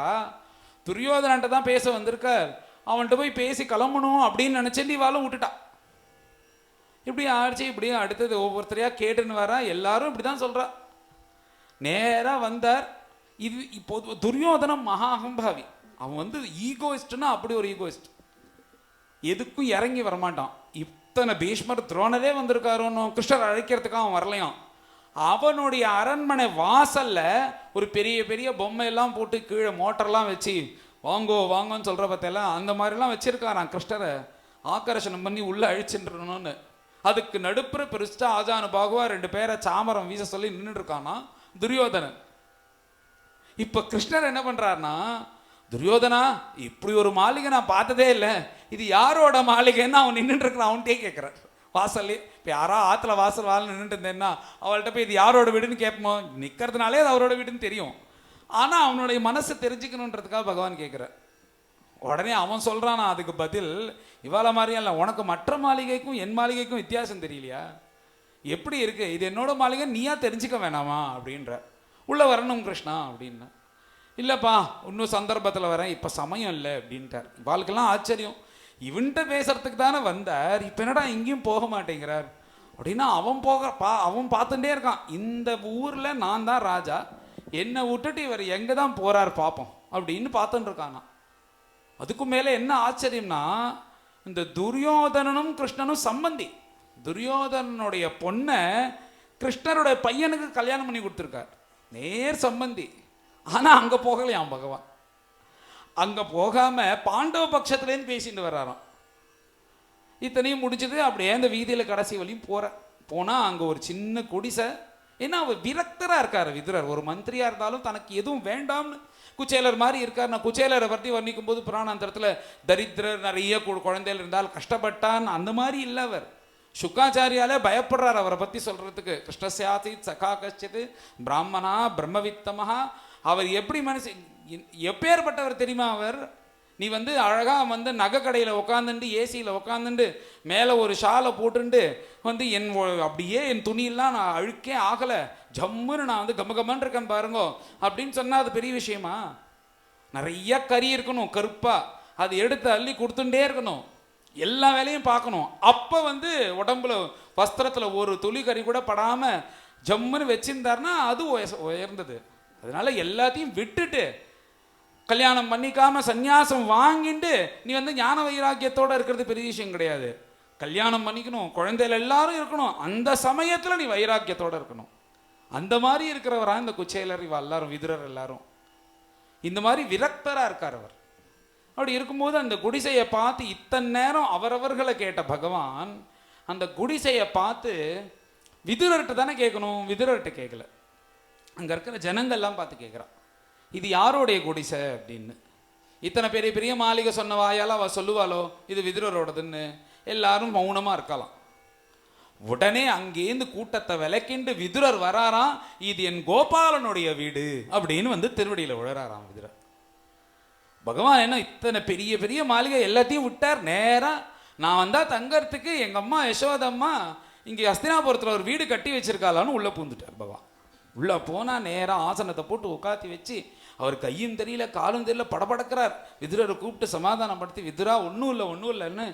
துரியோதனன்ட்ட தான் பேச வந்திருக்கார், அவன்கிட்ட போய் பேசி கிளம்பணும் அப்படின்னு நினச்சிட்டு இவாளும் விட்டுட்டா. இப்படி ஆச்சு. இப்படியே அடுத்தது ஒவ்வொருத்தரையாக கேட்டுன்னு வரா. எல்லாரும் இப்படி தான் சொல்கிறா. நேராக வந்தார். இது இப்போ துரியோதனம் மகா அகம்பாவி. அவன் வந்து ஈகோயிஸ்ட்னா அப்படி ஒரு ஈகோயிஸ்ட், எதுக்கும் இறங்கி வரமாட்டான். இத்தனை பீஷ்மர் துரோணரே வந்திருக்காரோன்னு கிருஷ்ணர் அழைக்கிறதுக்காக அவன் வரலையாம். அவனுடைய அரண்மனை வாசல்ல ஒரு பெரிய பெரிய பொம்மையெல்லாம் போட்டு கீழே மோட்டர்லாம் வச்சு வாங்கோ வாங்கோன்னு சொல்கிற பார்த்தெல்லாம் அந்த மாதிரிலாம் வச்சிருக்காரான். கிருஷ்ணரை ஆக்கர்ஷணம் பண்ணி உள்ளே அழிச்சுன்றணும்னு. அதுக்கு நடுப்புற பெருசா ஆஜானு பாகுவா 2 பேரை சாமரம் வீச சொல்லி நின்றுட்டு இருக்கானா துரியோதனன். இப்போ கிருஷ்ணர் என்ன பண்ணுறாருனா, துரியோதனா இப்படி ஒரு மாளிகை நான் பார்த்ததே இல்லை, இது யாரோட மாளிகைன்னு அவன் நின்றுட்டு இருக்கிறான். அவன்கிட்டே கேட்குறார் வாசல்லே. இப்போ யாரா ஆற்றுல வாசல் நின்றுட்டு இருந்தேன்னா அவள்கிட்ட போய் இது யாரோட வீடுன்னு கேட்போம். நிற்கிறதுனாலே அது அவரோட வீடுன்னு தெரியும். ஆனால் அவனுடைய மனசை தெரிஞ்சுக்கணுன்றதுக்காக பகவான் கேட்குறார். உடனே அவன் சொல்கிறானா அதுக்கு பதில், இவாள மாதிரியும் இல்லை, உனக்கு மற்ற மாளிகைக்கும் என் மாளிகைக்கும் வித்தியாசம் தெரியலையா, எப்படி இருக்கு, இது என்னோட மாளிகை நீயா தெரிஞ்சுக்க வேணாமா அப்படின்ற. உள்ளே வரணும் கிருஷ்ணா அப்படின்னா. இல்லைப்பா இன்னும் சந்தர்ப்பத்தில் வரேன், இப்போ சமயம் இல்லை அப்படின்ட்டார். இவாளுக்கெல்லாம் ஆச்சரியம், இவன்கிட்ட பேசுறதுக்கு தானே வந்தார், இப்போ என்னடா எங்கேயும் போக மாட்டேங்கிறார் அப்படின்னா. அவன் பார்த்துட்டே இருக்கான், இந்த ஊரில் நான் தான் ராஜா, என்னை விட்டுட்டு இவர் எங்கே தான் போகிறார் பார்ப்போம் அப்படின்னு பார்த்துட்டு இருக்கானா. அதுக்கும் மேலே என்ன ஆச்சரியம்னா, இந்த துரியோதனனும் கிருஷ்ணனும் சம்பந்தி. துரியோதனனுடைய பொண்ணை கிருஷ்ணருடைய பையனுக்கு கல்யாணம் பண்ணி கொடுத்துருக்கார், நேர் சம்பந்தி. ஆனால் அங்கே போகலையாம் பகவான். அங்கே போகாமல் பாண்டவ பட்சத்துலேருந்து பேசிட்டு வர்றாராம். இத்தனையும் முடிஞ்சது. அப்படியே அந்த வீதியில் கடைசி வழியும் போனால் அங்கே ஒரு சின்ன குடிசை. ஏன்னா அவர் விரக்தராக இருக்கார் விதுரர். ஒரு மந்திரியாக இருந்தாலும் தனக்கு எதுவும் வேண்டாம்னு குச்சேலர் மாதிரி இருக்கார். நான் குச்சேலரை பற்றி வர்ணிக்கும் போது புராணாந்தரத்தில் தரித்திரர் நிறைய குழந்தைகள் இருந்தால் கஷ்டப்பட்டான் அந்த மாதிரி இல்லை அவர். சுக்காச்சாரியாலே பயப்படுறார் அவரை பற்றி சொல்கிறதுக்கு. கிருஷ்ணஸ்யாசித் சகா கஷ்டித் பிராமணா பிரம்மவித்தமஹா. அவர் எப்படி எப்பேற்பட்டவர் தெரியுமா அவர்? நீ வந்து அழகாக வந்து நகை கடையில் உட்காந்துட்டு ஏசியில் உட்காந்துட்டு மேலே ஒரு ஷாலை போட்டுண்டு வந்து அப்படியே என் துணியெல்லாம் நான் அழுக்கே ஆகலை, ஜம்முன்னு நான் வந்து கம்மன்னு இருக்கேன் பாருங்கோ அப்படின்னு சொன்னால் அது பெரிய விஷயமா? நிறைய கறி இருக்கணும் கருப்பாக, அது எடுத்து அள்ளி கொடுத்துட்டே இருக்கணும், எல்லா வேலையும் பார்க்கணும். அப்போ வந்து உடம்புல வஸ்திரத்தில் ஒரு துளி கறி கூட படாமல் ஜம்முன்னு வச்சிருந்தாருன்னா அது உயர்ந்தது. அதனால எல்லாத்தையும் விட்டுட்டு கல்யாணம் பண்ணிக்காம சந்நியாசம் வாங்கிட்டு நீ வந்து ஞான வைராக்கியத்தோடு இருக்கிறது பெரிய விஷயம் கிடையாது. கல்யாணம் பண்ணிக்கணும், குழந்தைகள் எல்லாரும் இருக்கணும், அந்த சமயத்தில் நீ வைராக்கியத்தோடு இருக்கணும். அந்த மாதிரி இருக்கிறவரா இந்த குச்சேலர், இவ எல்லாரும் விதுரர் எல்லாரும் இந்த மாதிரி விரக்தராக இருக்கார் அவர். அப்படி இருக்கும்போது அந்த குடிசையை பார்த்து இத்தனை நேரம் அவரவர்களை கேட்ட பகவான் அந்த குடிசையை பார்த்து விதுரர்கிட்ட தானே கேட்கணும், விதுரர்கிட்ட கேட்கல, அங்கே இருக்கிற ஜனங்கள்லாம் பார்த்து கேட்குறான், இது யாரோடைய குடிசை அப்படின்னு. இத்தனை பெரிய பெரிய மாளிகை சொன்ன வாயால் அவள் சொல்லுவாளோ இது விதுரரோடதுன்னு? எல்லாரும் மௌனமாக இருக்கலாம். உடனே அங்கேருந்து கூட்டத்தை விளக்கிண்டு விதுரர் வராராம், இது என் கோபாலனுடைய வீடு அப்படின்னு வந்து திருவடியில் விழறாராம் விதுரர். பகவான் என்ன இத்தனை பெரிய பெரிய மாளிகை எல்லாத்தையும் விட்டார், நேராக நான் வந்தால் தங்கறதுக்கு எங்கள் அம்மா யசோதம்மா இங்கே அஸ்தினாபுரத்தில் ஒரு வீடு கட்டி வச்சிருக்காளான்னு உள்ளே பூந்துட்டார் பகவான். உள்ளே போனால் நேராக ஆசனத்தை போட்டு உட்காத்தி வச்சு அவர் கையும் தெரியல காலும் தெரியல படபடக்கிறார். விதுரரை கூப்பிட்டு சமாதானப்படுத்தி, விதுரா ஒன்றும் இல்லைன்னு,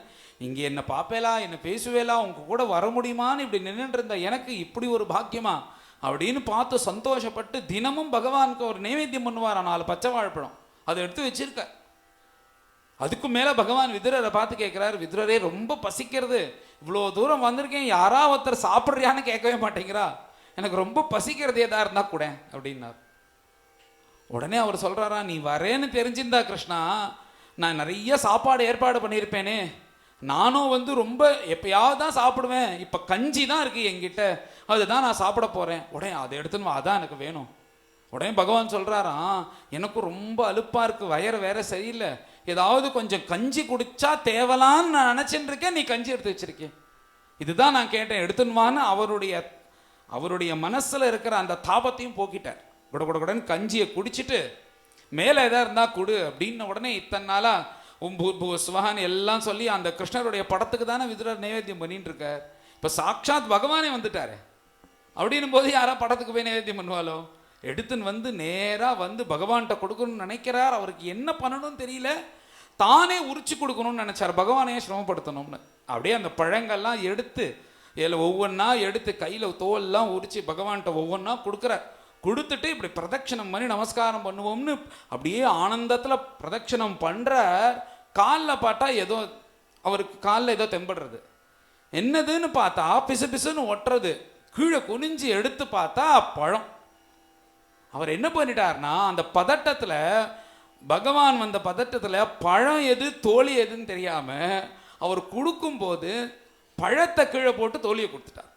இங்கே என்னை பார்ப்பேலா என்னை பேசுவேலா உங்க கூட வர முடியுமான்னு இப்படி நின்றுட்டு இருந்த எனக்கு இப்படி ஒரு பாக்கியமா அப்படின்னு பார்த்து சந்தோஷப்பட்டு தினமும் பகவானுக்கு ஒரு நைவேத்தியம் பண்ணுவார். 4 பச்சை வாழைப்பழம் அதை எடுத்து வச்சிருக்க. அதுக்கு மேலே பகவான் விதுரரை பார்த்து கேட்குறாரு, விதுரரே ரொம்ப பசிக்கிறது, இவ்வளோ தூரம் வந்திருக்கேன், யாரா ஒருத்தர் சாப்பிட்றியான்னு கேட்கவே மாட்டேங்கிறா, எனக்கு ரொம்ப பசிக்கிறது ஏதா இருந்தா கூட அப்படின்னார். உடனே அவர் சொல்கிறாரா, நீ வரேன்னு தெரிஞ்சிருந்தா கிருஷ்ணா நான் நிறைய சாப்பாடு ஏற்பாடு பண்ணியிருப்பேனே, நானும் வந்து ரொம்ப எப்பயாவது தான் சாப்பிடுவேன், இப்போ கஞ்சி தான் இருக்குது என்கிட்ட, அதுதான் நான் சாப்பிட போகிறேன். உடனே அதை எடுத்துன்னு அதான் எனக்கு வேணும். உடனே பகவான் சொல்கிறாராம், எனக்கும் ரொம்ப அலுப்பாக இருக்குது, வயறு வேற சரியில்லை, ஏதாவது கொஞ்சம் கஞ்சி குடிச்சா தேவலான்னு நான் நினச்சிட்டு இருக்கேன், நீ கஞ்சி எடுத்து வச்சிருக்கேன், இதுதான் நான் கேட்டேன் எடுத்துன்னுவான்னு அவருடைய மனசில் இருக்கிற அந்த தாபத்தையும் போக்கிட்டார். குடன்னு கஞ்சியை குடிச்சிட்டு மேலே எதா இருந்தால் கொடு அப்படின்ன உடனே இத்தனை நாளாக சுவகான் எல்லாம் சொல்லி அந்த கிருஷ்ணருடைய படத்துக்கு தானே விதுரர் நைவேத்தியம் பண்ணிட்டு இருக்கார். இப்போ சாட்சாத் பகவானே வந்துட்டாரு அப்படின்னும் போது யாரா படத்துக்கு போய் நைவேத்தியம் பண்ணுவாளோ, எடுத்துன்னு வந்து நேராக வந்து பகவான்கிட்ட கொடுக்கணும்னு நினைக்கிறார். அவருக்கு என்ன பண்ணணும்னு தெரியல, தானே உரிச்சு கொடுக்கணும்னு நினைச்சார், பகவானையே சிரமப்படுத்தணும்னு. அப்படியே அந்த பழங்கள்லாம் எடுத்து இதில் ஒவ்வொன்றா எடுத்து கையில் தோல்லாம் உரிச்சு பகவான்கிட்ட ஒவ்வொன்றா கொடுக்குறார். கொடுத்துட்டு இப்படி பிரதட்சணம் பண்ணி நமஸ்காரம் பண்ணுவோம்னு அப்படியே ஆனந்தத்தில் பிரதட்சணம் பண்ணுற காலில் பார்த்தா ஏதோ அவருக்கு காலில் ஏதோ தெம்படுறது, என்னதுன்னு பார்த்தா பிசு பிசுன்னு ஒட்டுறது, கீழே குனிஞ்சு எடுத்து பார்த்தா பழம். அவர் என்ன பண்ணிட்டார்னா அந்த பதட்டத்தில், பகவான் வந்த பதட்டத்தில் பழம் எது தோழி எதுன்னு தெரியாமல் அவர் கொடுக்கும்போது பழத்தை கீழே போட்டு தோழியை கொடுத்துட்டார்.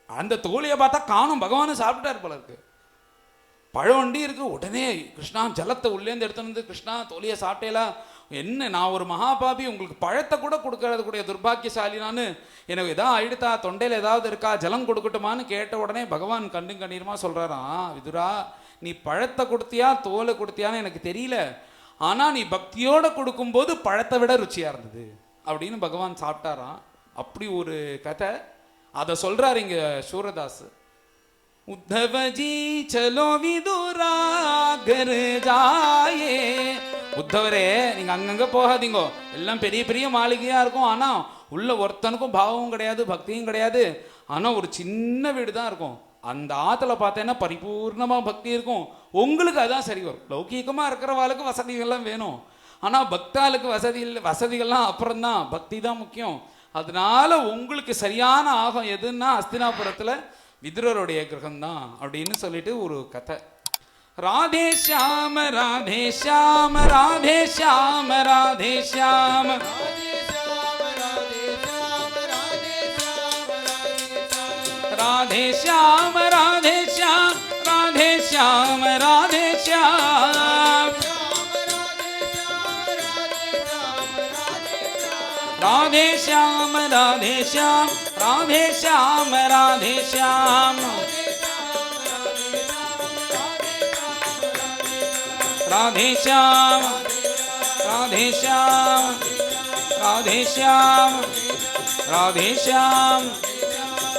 அந்த தோழியை பார்த்தா காணும், பகவானும் சாப்பிட்டார் போல இருக்கு. பழம் வண்டி இருக்கு. உடனே கிருஷ்ணா ஜலத்தை உள்ளேந்து எடுத்துன்னு வந்து, கிருஷ்ணா தோழியை சாப்பிட்டேலா, என்ன நான் ஒரு மகாபாபி, உங்களுக்கு பழத்தை கூட கொடுக்கறது கூடிய துர்பாக்கியசாலி நான், எனக்கு எதாவது ஆயிடுத்தா, தொண்டையில் ஏதாவது இருக்கா, ஜலம் கொடுக்கட்டுமான்னு கேட்ட உடனே பகவான் கண்ணும் கண்ணீருமா சொல்கிறாராம், விதுரா நீ பழத்தை கொடுத்தியா தோலை கொடுத்தியான்னு எனக்கு தெரியல, ஆனால் நீ பக்தியோடு கொடுக்கும்போது பழத்தை விட ருச்சியாக இருந்தது அப்படின்னு பகவான் சாப்பிட்டாராம். அப்படி ஒரு கதை. அதை சொல்றாரு இங்க சூரதாஸ். உத்தவஜி சலோ விதுரா கர் ஜாயே, உத்தவரே நீங்க அங்கங்க போகாதீங்க, எல்லாம் பெரிய பெரிய மாளிகையா இருக்கும், ஆனா உள்ள ஒருத்தனுக்கும் பாவமும் கிடையாது பக்தியும் கிடையாது, ஆனா ஒரு சின்ன வீடு தான் இருக்கும், அந்த ஆத்துல பார்த்தேன்னா பரிபூர்ணமா பக்தி இருக்கும், உங்களுக்கு அதான் சரி வரும். லௌகீகமா இருக்கிறவாளுக்கு வசதிகள்லாம் வேணும், ஆனா பக்தாளுக்கு வசதிகள்லாம் அப்புறம்தான், பக்தி தான் முக்கியம். அதனால உங்களுக்கு சரியான ஆகம் எதுன்னா அஸ்தினாபுரத்தில் விதுரருடைய கிரகம் தான் அப்படின்னு சொல்லிட்டு ஒரு கதை. ராதே ஷியாம ராதே ஷியாம ராதே ஷியாம ராதே ஷியாம ராதே ஷியாம ராதே ஷியாம ராதே ஷியாம ராதே ஷியாம ராதே ஷியாம ராதே ஷியாம ராதே ஷியாம ராதே ஷியாம ராதே ஷியாம ராதே ஷியாம ராதே ஷியாம ராதே ஷியாம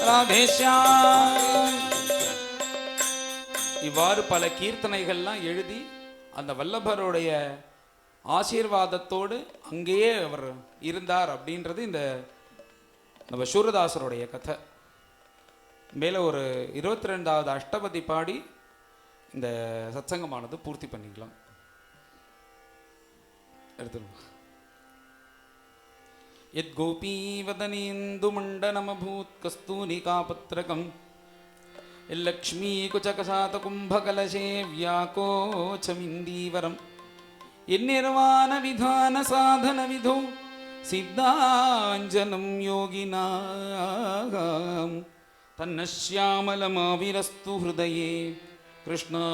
ராதே ஷியாம. இவ்வாறு பல கீர்த்தனைகள்லாம் எழுதி அந்த வல்லபருடைய ஆசீர்வாதத்தோடு அங்கேயே அவர் இருந்தார் அப்படின்றது இந்த நம்ம சூரதாசருடைய கதை. மேலே ஒரு 22வது அஷ்டபதி பாடி இந்த சத்சங்கமானது பூர்த்தி பண்ணிக்கலாம். எடுத்துருவோம். யத் கோபீ வதனேந்து மண்டனமபூத் கஸ்தூரிகாபத்ரகம் லக்ஷ்மீ குச்சகசாத கும்பகலசே வியாகோச்சமிந்தீவரம் यन्निर्वाण विधान साधन विधौ सिद्धाञ्जनं योगिनां तन्नश्यामलमाविरस्तु हृदये कृष्णाभिधानं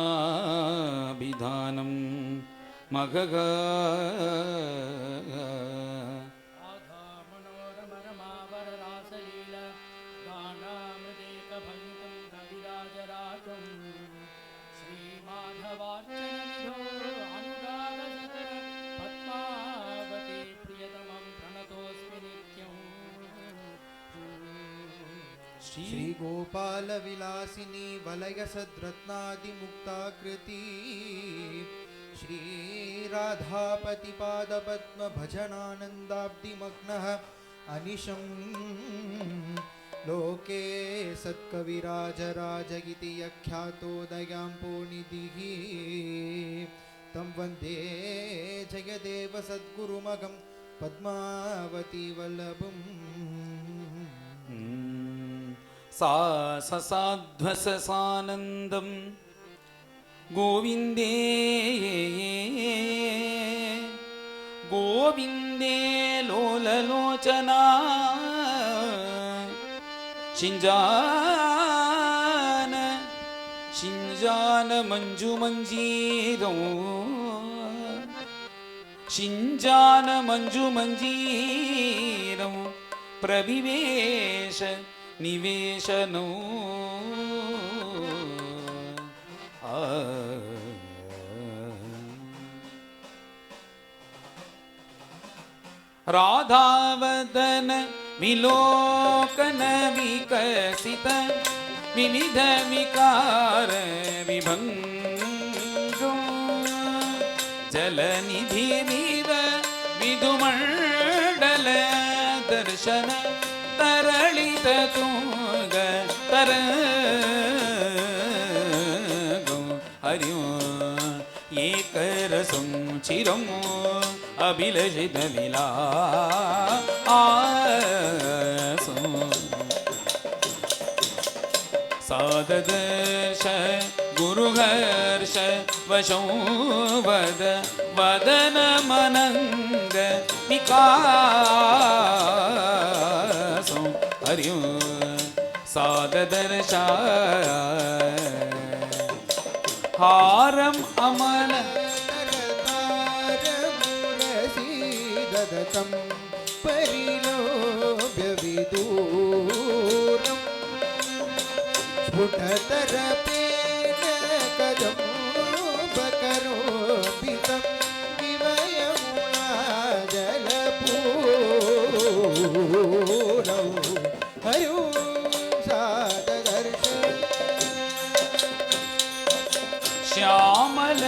मगग श्री गोपाल विलासिनी वलय सद्रत्नादिमुक्ताकृति श्री राधापति पाद पद्म भजनानंदाब्दिमग्नः अनिशं लोके सत्कविराज राज इति यख्यातोदयां पोनिधिः तं वन्दे जयदेव सद्गुरुमगं पद्मावती वल्लभम् सा ससाध्वससानन्दं गोविन्दे गोविन्दे लोललोचना शिञ्जान शिञ्जान मञ्जुमञ्जीरौ शिञ्जान मञ्जुमञ्जीरौ प्रविवेश निवेशनो राधावदन विलोकन विकसित विविध विकार विभंगो जलनिधि विधुमंडल दर्शन तरलित तुंग तरंगो हरिओ एक रसं चिरं अभिलषित विलासो साददर्श गुरुहर्ष वशो वद वदन मनंग विकासो हरिओ साददर्श हारम अमल ददतं परिलोभ्य विदूरं स्फुटतरपेन कदं बकरोपितं विवयमुना जलपूरौ हरिं साददर्श श्यामल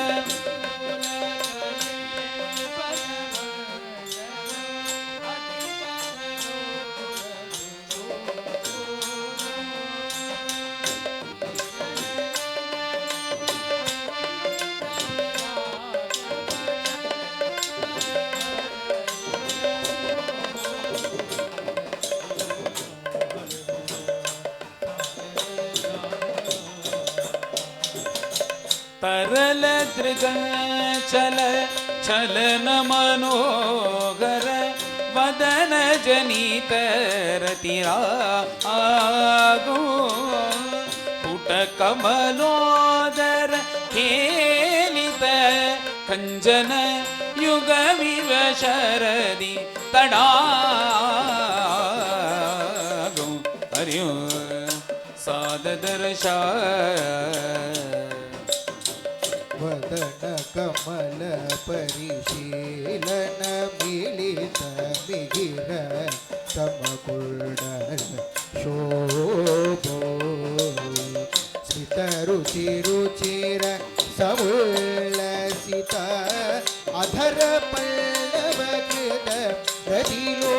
तरल दृग चल चलन मनोगर वदन जनित रतिरागो पुट कमलोदर खेलित कंजन युग विवशरदि तडागो हरिओ साददर्शा वदन कमल परिशीलन मिलित मिगिर समकुंडल शोभो स्मित रुचि रुचिर समुल्लसित अधर पल्लव कृत रतिलोभो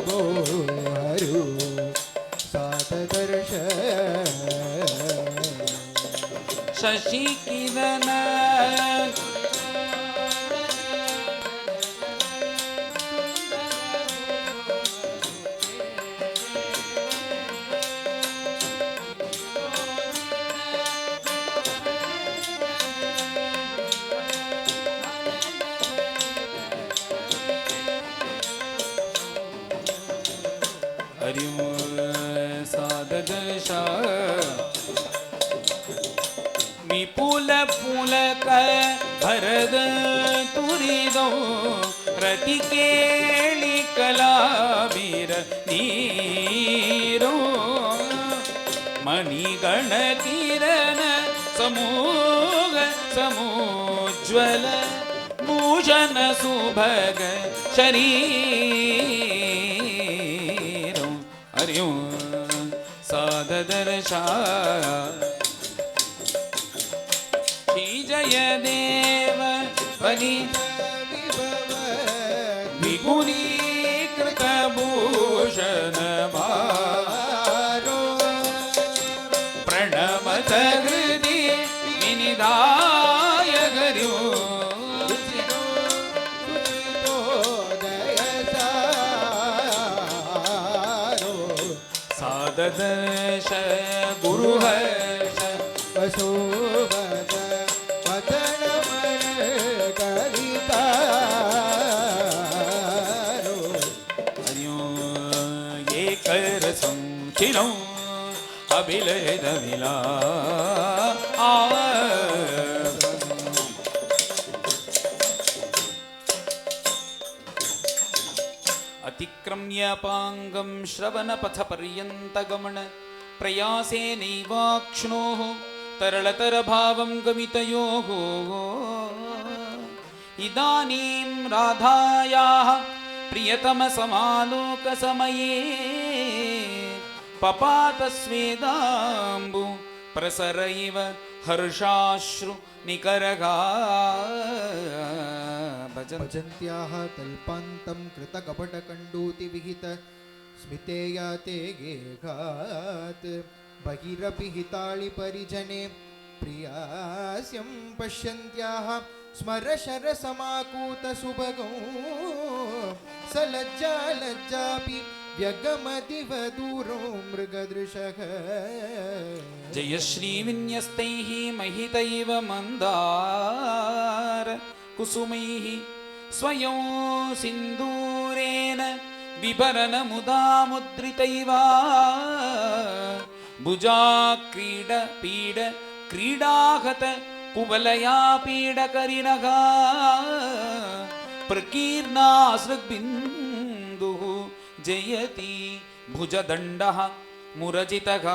हरु साददर्श शशि किरण हरिओ साददशा विपुल पुलक भरद तुरिदो रति केळि कलावीर नीरो मणिगण किरण समूग समोज्वल भूषण सुभग शरीर हरिओ साददर्शा श्री जय देव बलि विपुलीकृत भूषण भारो प्रणमत हृदि विनिधाय हरिओ साददर्श गुरुहर्ष वसुवद वदन मन कलितारो हरिओ एकर संचिनो अभिलय दविला अतिक्रम्य पांगं श्रवणपथपर्यन्तगमन प्रयासेनैवाक्ष्णोः तरलतरभावं गमितयोः इदानीं राधायाः प्रियतमसमालोकसमये पपातस्वेदाम्बु प्रसर इव हर्षाश्रु निकरगा भजन्त्याः कल्पान्तं कृतकपटकण्डूति विहित स्मितेया ते गेघात् बहिरपि हिताळि परिजने प्रियास्यं पश्यन्त्याः स्मरशरसमाकूत सुभगौ सलज्जा लज्जापि व्यगमदिव दूरो मृगदृशः जयश्री विन्यस्तैः महितैव मन्दार कुसुमैः स्वयं सिन्दूरेण विभरन मुदा मुद्रितैव भुजा क्रीड पीड क्रीडाहत कुवलया पीडकरिणः प्रकीर्णासृग्बिन्दुः जयति भुजदण्डः मुरजितः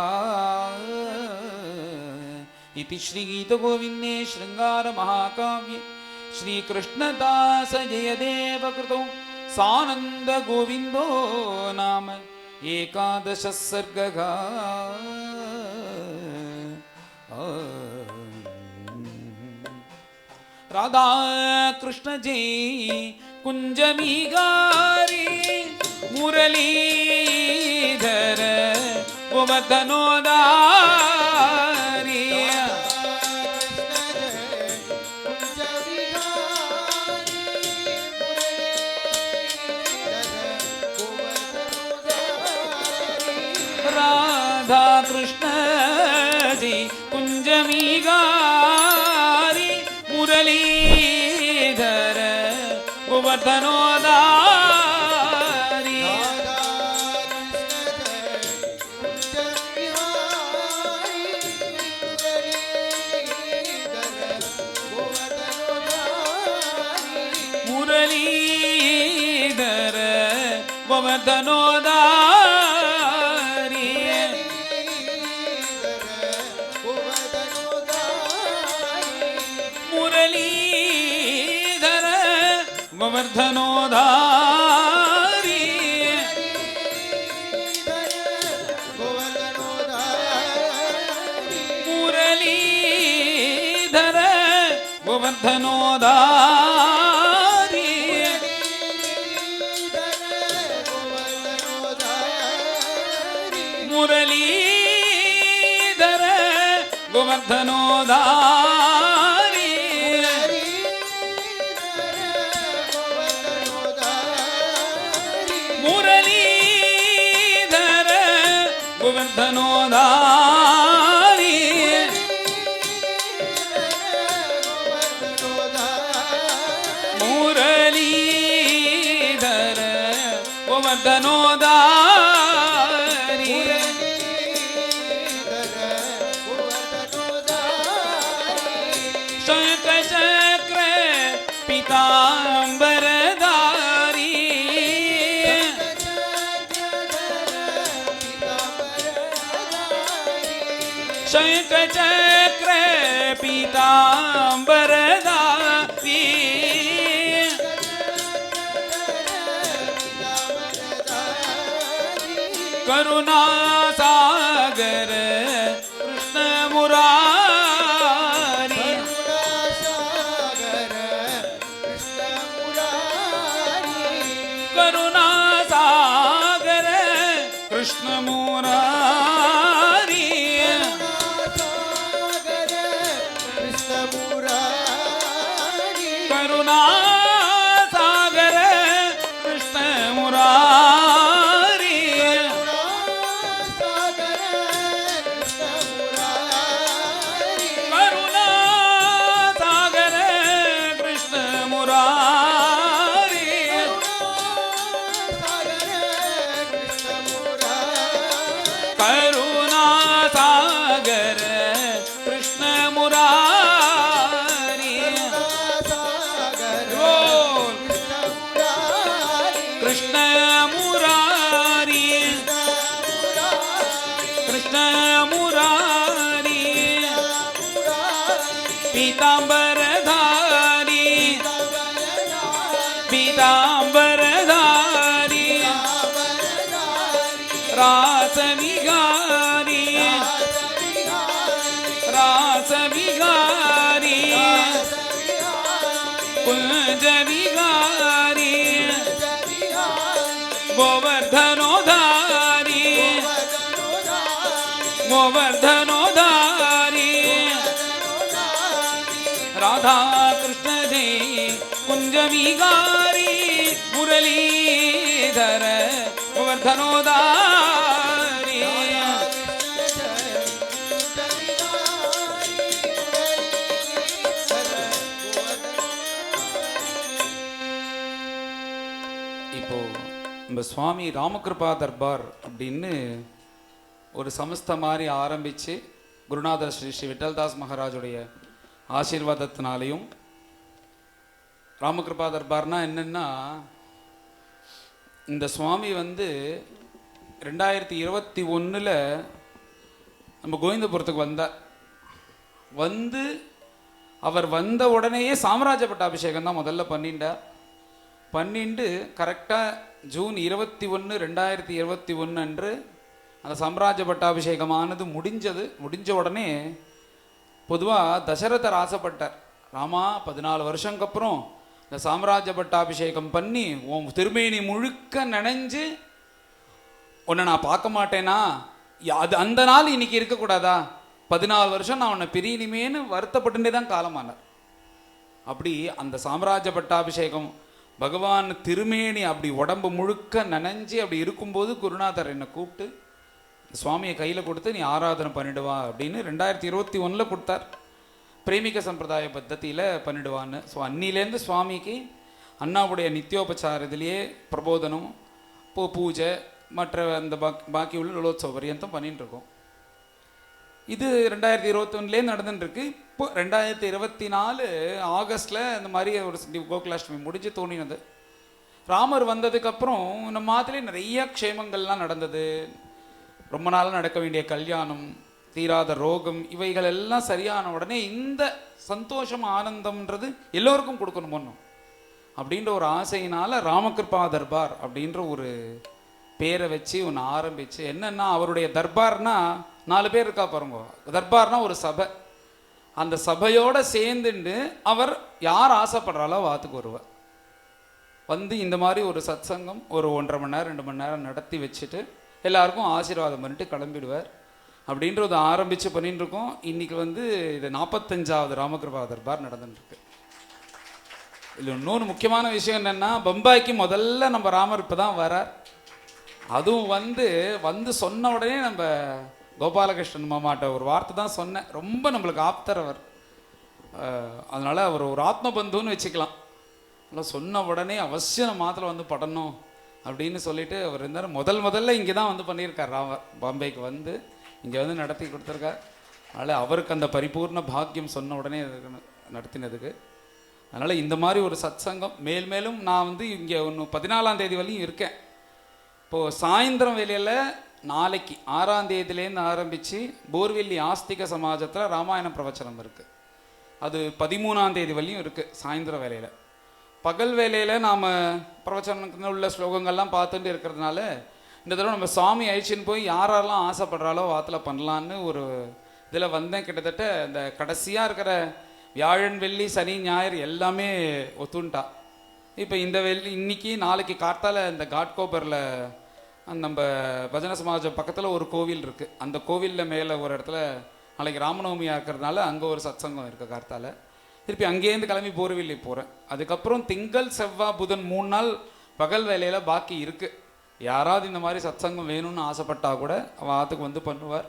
इति श्रीगीतगोविन्दे शृङ्गारमहाकाव्ये श्रीकृष्णदास जयदेव कृतौ सानन्द गोविन्दो नाम एकादश सर्गः राधा कृष्ण जय कुंजमीगारी मुरलीधर गोवर्धनोदारी राधा कृष्ण जी कुंजमीगारी मुरलीधर गोवर्धनोदारी मुरलीधर गोवर्धनोदारी मुरलीधर गोवर्धनोदारी मुरलीधर गोवर्धनोदारी मुरलीधर गोवर्धनोदारी मुरलीधर गोवर्धनोदारी मुरलीधर गोवर्धनोदारी शङ्खचक्र पीताम्बरधारी करुणासागर कृष्ण मुरारी करुणासागर कृष्ण मुरारी करुणासागर कृष्ण मुरारी करुणासागर कृष्ण मुरारी करुणासागर कृष्ण मुरारी बोल कृष्ण मुरारी कृष्ण मुरारी पीताम्बरधारी पीताम्बरधारी रासविहारी रासविहारी कुञ्जविहारी गोवर्धनोधारी गोवर्धनोधारी राधा कृष्ण जय कुञ्जविहारी मुरलीधर गोवर्धनोधारी இப்போ நம்ம சுவாமி ராமகிருபா தர்பார் அப்படின்னு ஒரு சமஸ்த மாதிரி ஆரம்பித்து குருநாதர் ஸ்ரீ ஸ்ரீ விட்டல்தாஸ் மகாராஜுடைய ஆசீர்வாதத்தினாலையும் ராமகிருபா தர்பார்னா என்னென்னா இந்த சுவாமி வந்து 2021 நம்ம கோவிந்தபுரத்துக்கு வந்தார். வந்து அவர் வந்த உடனேயே சாம்ராஜ்ய பட்டாபிஷேகம் தான் முதல்ல பண்ணிட்டு கரெக்டாக ஜூன் 21, 2021 அன்று அந்த சாம்ராஜ்ய பட்டாபிஷேகமானது முடிஞ்ச உடனே பொதுவாக தசரதர் ஆசைப்பட்டார், ராமா 14 வருஷங்க அப்புறம் இந்த சாம்ராஜ்ய பட்டாபிஷேகம் பண்ணி உன் திருமேனி முழுக்க நனைஞ்சு உன்னை நான் பார்க்க மாட்டேனா, அது அந்த நாள் இன்னைக்கு இருக்கக்கூடாதா, 14 வருஷம் நான் உன்னை பிரியணுமேன்னு வருத்தப்பட்டுட்டே தான் காலமானார். அப்படி அந்த சாம்ராஜ்ய பட்டாபிஷேகம் பகவான் திருமேனி அப்படி உடம்பு முழுக்க நனைஞ்சு அப்படி இருக்கும்போது குருநாதர் என்னை கூப்பிட்டு சுவாமியை கையில் கொடுத்து நீ ஆராதனை பண்ணிடுவா அப்படின்னு 2021 கொடுத்தார். பிரேமிக சம்பிரதாய பத்தத்தியில் பண்ணிடுவான்னு. ஸோ அன்னிலேருந்து சுவாமிக்கு அண்ணாவுடைய நித்தியோபச்சார இதுலேயே பிரபோதனம், பூஜை, மற்ற அந்த பாக்கி உள்ள லோலோத்சவ பரியந்தம் பண்ணிட்டு இருக்கோம். இது 2021 நடந்துட்டுருக்கு. இப்போ 2024 ஆகஸ்டில் இந்த மாதிரி ஒரு கோகுலாஷ்டமி முடிஞ்சு தோணினது. ராமர் வந்ததுக்கப்புறம் நம்ம மாதிரிலே நிறைய க்ஷேமங்கள்லாம் நடந்தது. ரொம்ப நாள் நடக்க வேண்டிய கல்யாணம், தீராத ரோகம், இவைகள் எல்லாம் சரியான உடனே இந்த சந்தோஷம் ஆனந்தம்ன்றது எல்லோருக்கும் கொடுக்கணும் ஒன்றும் அப்படின்ற ஒரு ஆசையினால ராமகிருபா தர்பார் அப்படின்ற ஒரு பேரை வச்சு ஒன்று ஆரம்பித்து, என்னென்னா அவருடைய தர்பார்னா 4 பேர் இருக்கா பாருங்க. தர்பார்னா ஒரு சபை. அந்த சபையோடு சேர்ந்துட்டு அவர் யார் ஆசைப்படுறாலோ வாத்துக்கு வருவார். வந்து இந்த மாதிரி ஒரு சத்சங்கம் ஒரு 1.5 மணி நேரம் 2 மணி நேரம் நடத்தி வச்சுட்டு எல்லாருக்கும் ஆசீர்வாதம் பண்ணிட்டு கிளம்பிடுவார். அப்படின்றத ஆரம்பித்து பண்ணிட்டு இருக்கோம். இன்றைக்கி வந்து இது 45வது ராமகிருபா தர்பார் நடந்துட்டுருக்கு. இதில் இன்னொன்று முக்கியமான விஷயம் என்னென்னா, பம்பாய்க்கு முதல்ல நம்ம ராமர் இப்போ தான் வரார். அதுவும் வந்து சொன்ன உடனே நம்ம கோபாலகிருஷ்ணன் மாமாட்ட ஒரு வார்த்தை தான் சொன்னேன். ரொம்ப நம்மளுக்கு ஆப்தர் அவர். அதனால் அவர் ஒரு ஆத்ம பந்துன்னு வச்சுக்கலாம். அதனால் சொன்ன உடனே அவசியம் நம்ம மாத்திரம் வந்து படணும் அப்படின்னு சொல்லிட்டு அவர் இருந்தார். முதல்ல இங்கே தான் வந்து பண்ணியிருக்கார். ராமர் பாம்பேக்கு வந்து இங்கே வந்து நடத்தி கொடுத்துருக்கார். அதனால் அவருக்கு அந்த பரிபூர்ண பாக்கியம் சொன்ன உடனே நடத்தினதுக்கு. அதனால் இந்த மாதிரி ஒரு சத்சங்கம் மேலும் நான் வந்து இங்கே ஒன்று 14ஆம் தேதி வரையும் இருக்கேன். இப்போது சாயந்தரம் வேலையில் நாளைக்கு 6ஆம் தேதியிலேருந்து ஆரம்பித்து போர்வெல்லி ஆஸ்திக சமாஜத்தில் ராமாயணம் பிரவச்சனம் இருக்குது. அது 13ஆம் தேதி வரையும் இருக்குது சாயந்தர வேலையில். பகல் வேலையில் நாம் பிரவச்சனத்துக்கு உள்ள ஸ்லோகங்கள்லாம் பார்த்துட்டு இருக்கிறதுனால இந்த தடவை நம்ம சுவாமி அழிச்சின்னு போய் யாரெல்லாம் ஆசைப்படுறாலோ வாத்தில் பண்ணலான்னு ஒரு இதில் வந்தேன். கிட்டத்தட்ட இந்த கடைசியாக இருக்கிற வியாழன் வெள்ளி சனி ஞாயிறு எல்லாமே ஒத்துண்டா. இப்போ இந்த இன்னைக்கு நாளைக்கு காத்தால இந்த காட்கோபரில் நம்ம பஜன சமாஜம் பக்கத்தில் ஒரு கோவில் இருக்குது. அந்த கோவிலில் மேலே ஒரு இடத்துல நாளைக்கு ராமநவமியாக இருக்கிறதுனால அங்கே ஒரு சத்சங்கம் இருக்குது கார்த்தால. திருப்பி அங்கேருந்து கிளம்பி போர்வெல்லி போகிறேன். அதுக்கப்புறம் திங்கள் செவ்வாய் புதன் 3 நாள் பகல் வேலையில் பாக்கி இருக்குது. யாராவது இந்த மாதிரி சத்சங்கம் வேணும்னு ஆசைப்பட்டால் கூட அவன் ஆற்றுக்கு வந்து பண்ணுவார்.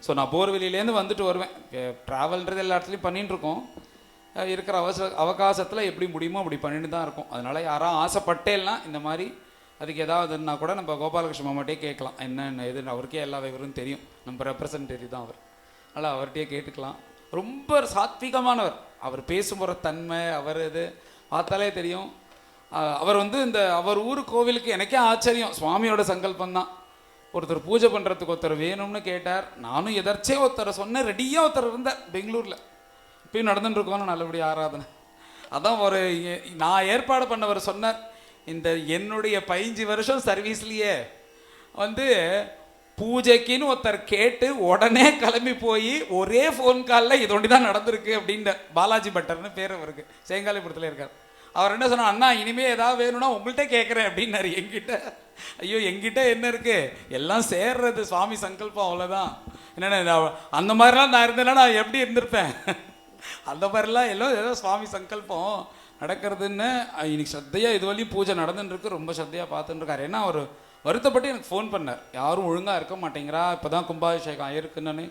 ஸோ நான் போர்வெளியிலேருந்து வந்துட்டு வருவேன். ட்ராவல்ன்றது எல்லா இடத்துலையும் பண்ணிட்டு இருக்கோம். இருக்கிற அவகாசத்தில் எப்படி முடியுமோ அப்படி பண்ணிட்டு தான் இருக்கும். அதனால் யாராவது ஆசைப்பட்டேன்னா இந்த மாதிரி அதுக்கு ஏதாவதுன்னா கூட நம்ம கோபாலகிருஷ்ண மாமாட்டே கேட்கலாம். என்ன எதுன்னு அவருக்கே எல்லா விவரம் தெரியும். நம்ம ரெப்ரசன்டேட்டிவ் தான் அவர். அதனால் அவர்கிட்டயே கேட்டுக்கலாம். ரொம்ப சாத்விகமானவர். அவர் பேசுகிற தன்மை அவர் இது பார்த்தாலே தெரியும். அவர் இந்த அவர் ஊர் கோவிலுக்கு எனக்கே ஆச்சரியம். சுவாமியோட சங்கல்பம் தான். ஒருத்தர் பூஜை பண்ணுறதுக்கு ஒருத்தர் வேணும்னு கேட்டார். நானும் எதர்ச்சே ஒருத்தரை சொன்னேன். ரெடியாக ஒருத்தர் இருந்தார் பெங்களூரில். இப்பயும் நடந்துட்டுருக்கோன்னு நல்லபடி ஆராதனை. அதான் ஒரு நான் ஏற்பாடு பண்ணவர் சொன்னார், இந்த என்னுடைய 15 வருஷம் சர்வீஸ்லேயே பூஜைக்குன்னு ஒருத்தர் கேட்டு உடனே கிளம்பி போய் ஒரே ஃபோன் காலில் இது ஒண்டி தான் நடந்திருக்கு அப்படின்ற பாலாஜி பட்டர்னு பேர் அவருக்கு, சேங்காலிபுரத்தில் இருக்கார். அவர் என்ன சொன்னார், அண்ணா இனிமே ஏதாவது வேணும்னா உங்கள்கிட்ட கேட்குறேன் அப்படின்னாரு. என்கிட்ட ஐயோ என்கிட்ட என்ன இருக்கு, எல்லாம் சேர்றது சுவாமி சங்கல்பம் அவ்வளோதான். என்னென்ன அந்த மாதிரிலாம் நான் இருந்தேன்னா நான் எப்படி இருந்திருப்பேன். அந்த மாதிரிலாம் எல்லாம் ஏதோ சுவாமி சங்கல்பம் நடக்கிறதுன்னு இன்னைக்கு சத்தையாக இது வரையும் பூஜை நடந்துருக்கு. ரொம்ப சத்தையாக பார்த்துட்டு இருக்காரு. ஏன்னா அவர் வருத்தப்பட்டு எனக்கு ஃபோன் பண்ணார், யாரும் ஒழுங்காக இருக்க மாட்டேங்கிறா, இப்போ தான் கும்பாபிஷேகம் ஆயிருக்குன்னு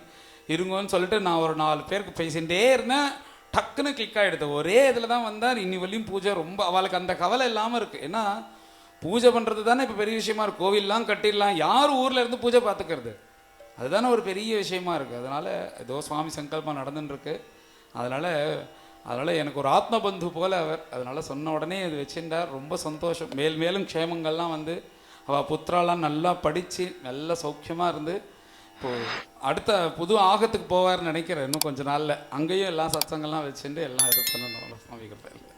இருங்கன்னு சொல்லிட்டு நான் ஒரு 4 பேருக்கு பேசிகிட்டே இருந்தேன். டக்குன்னு கிளிக் ஆகிடுது. ஒரே இதில் தான் வந்தார். இன்னி வரையும் பூஜை ரொம்ப அவளுக்கு அந்த கவலை இல்லாமல் இருக்குது. ஏன்னா பூஜை பண்ணுறது தானே இப்போ பெரிய விஷயமா இருக்குது. கோவில்லாம் கட்டிடலாம், யார் ஊரில் இருந்து பூஜை பார்த்துக்கிறது, அதுதானே ஒரு பெரிய விஷயமா இருக்குது. அதனால் ஏதோ சுவாமி சங்கல்பம் நடந்துட்டுருக்கு. அதனால் எனக்கு ஒரு ஆத்ம பந்து போல் அவர். அதனால் சொன்ன உடனே இது வச்சுட்டார். ரொம்ப சந்தோஷம். மேலும் க்ஷேமங்கள்லாம் அவள் புத்திராலாம் நல்லா படித்து நல்ல சௌக்கியமாக இருந்து இப்போது அடுத்த புது ஆகத்துக்கு போவார்னு நினைக்கிறேன். இன்னும் கொஞ்சம் நாளில் அங்கேயும் எல்லாம் சத்சங்கள்லாம் வச்சுட்டு எல்லாம் இது பண்ணணும் சுவாமி கிட்ட.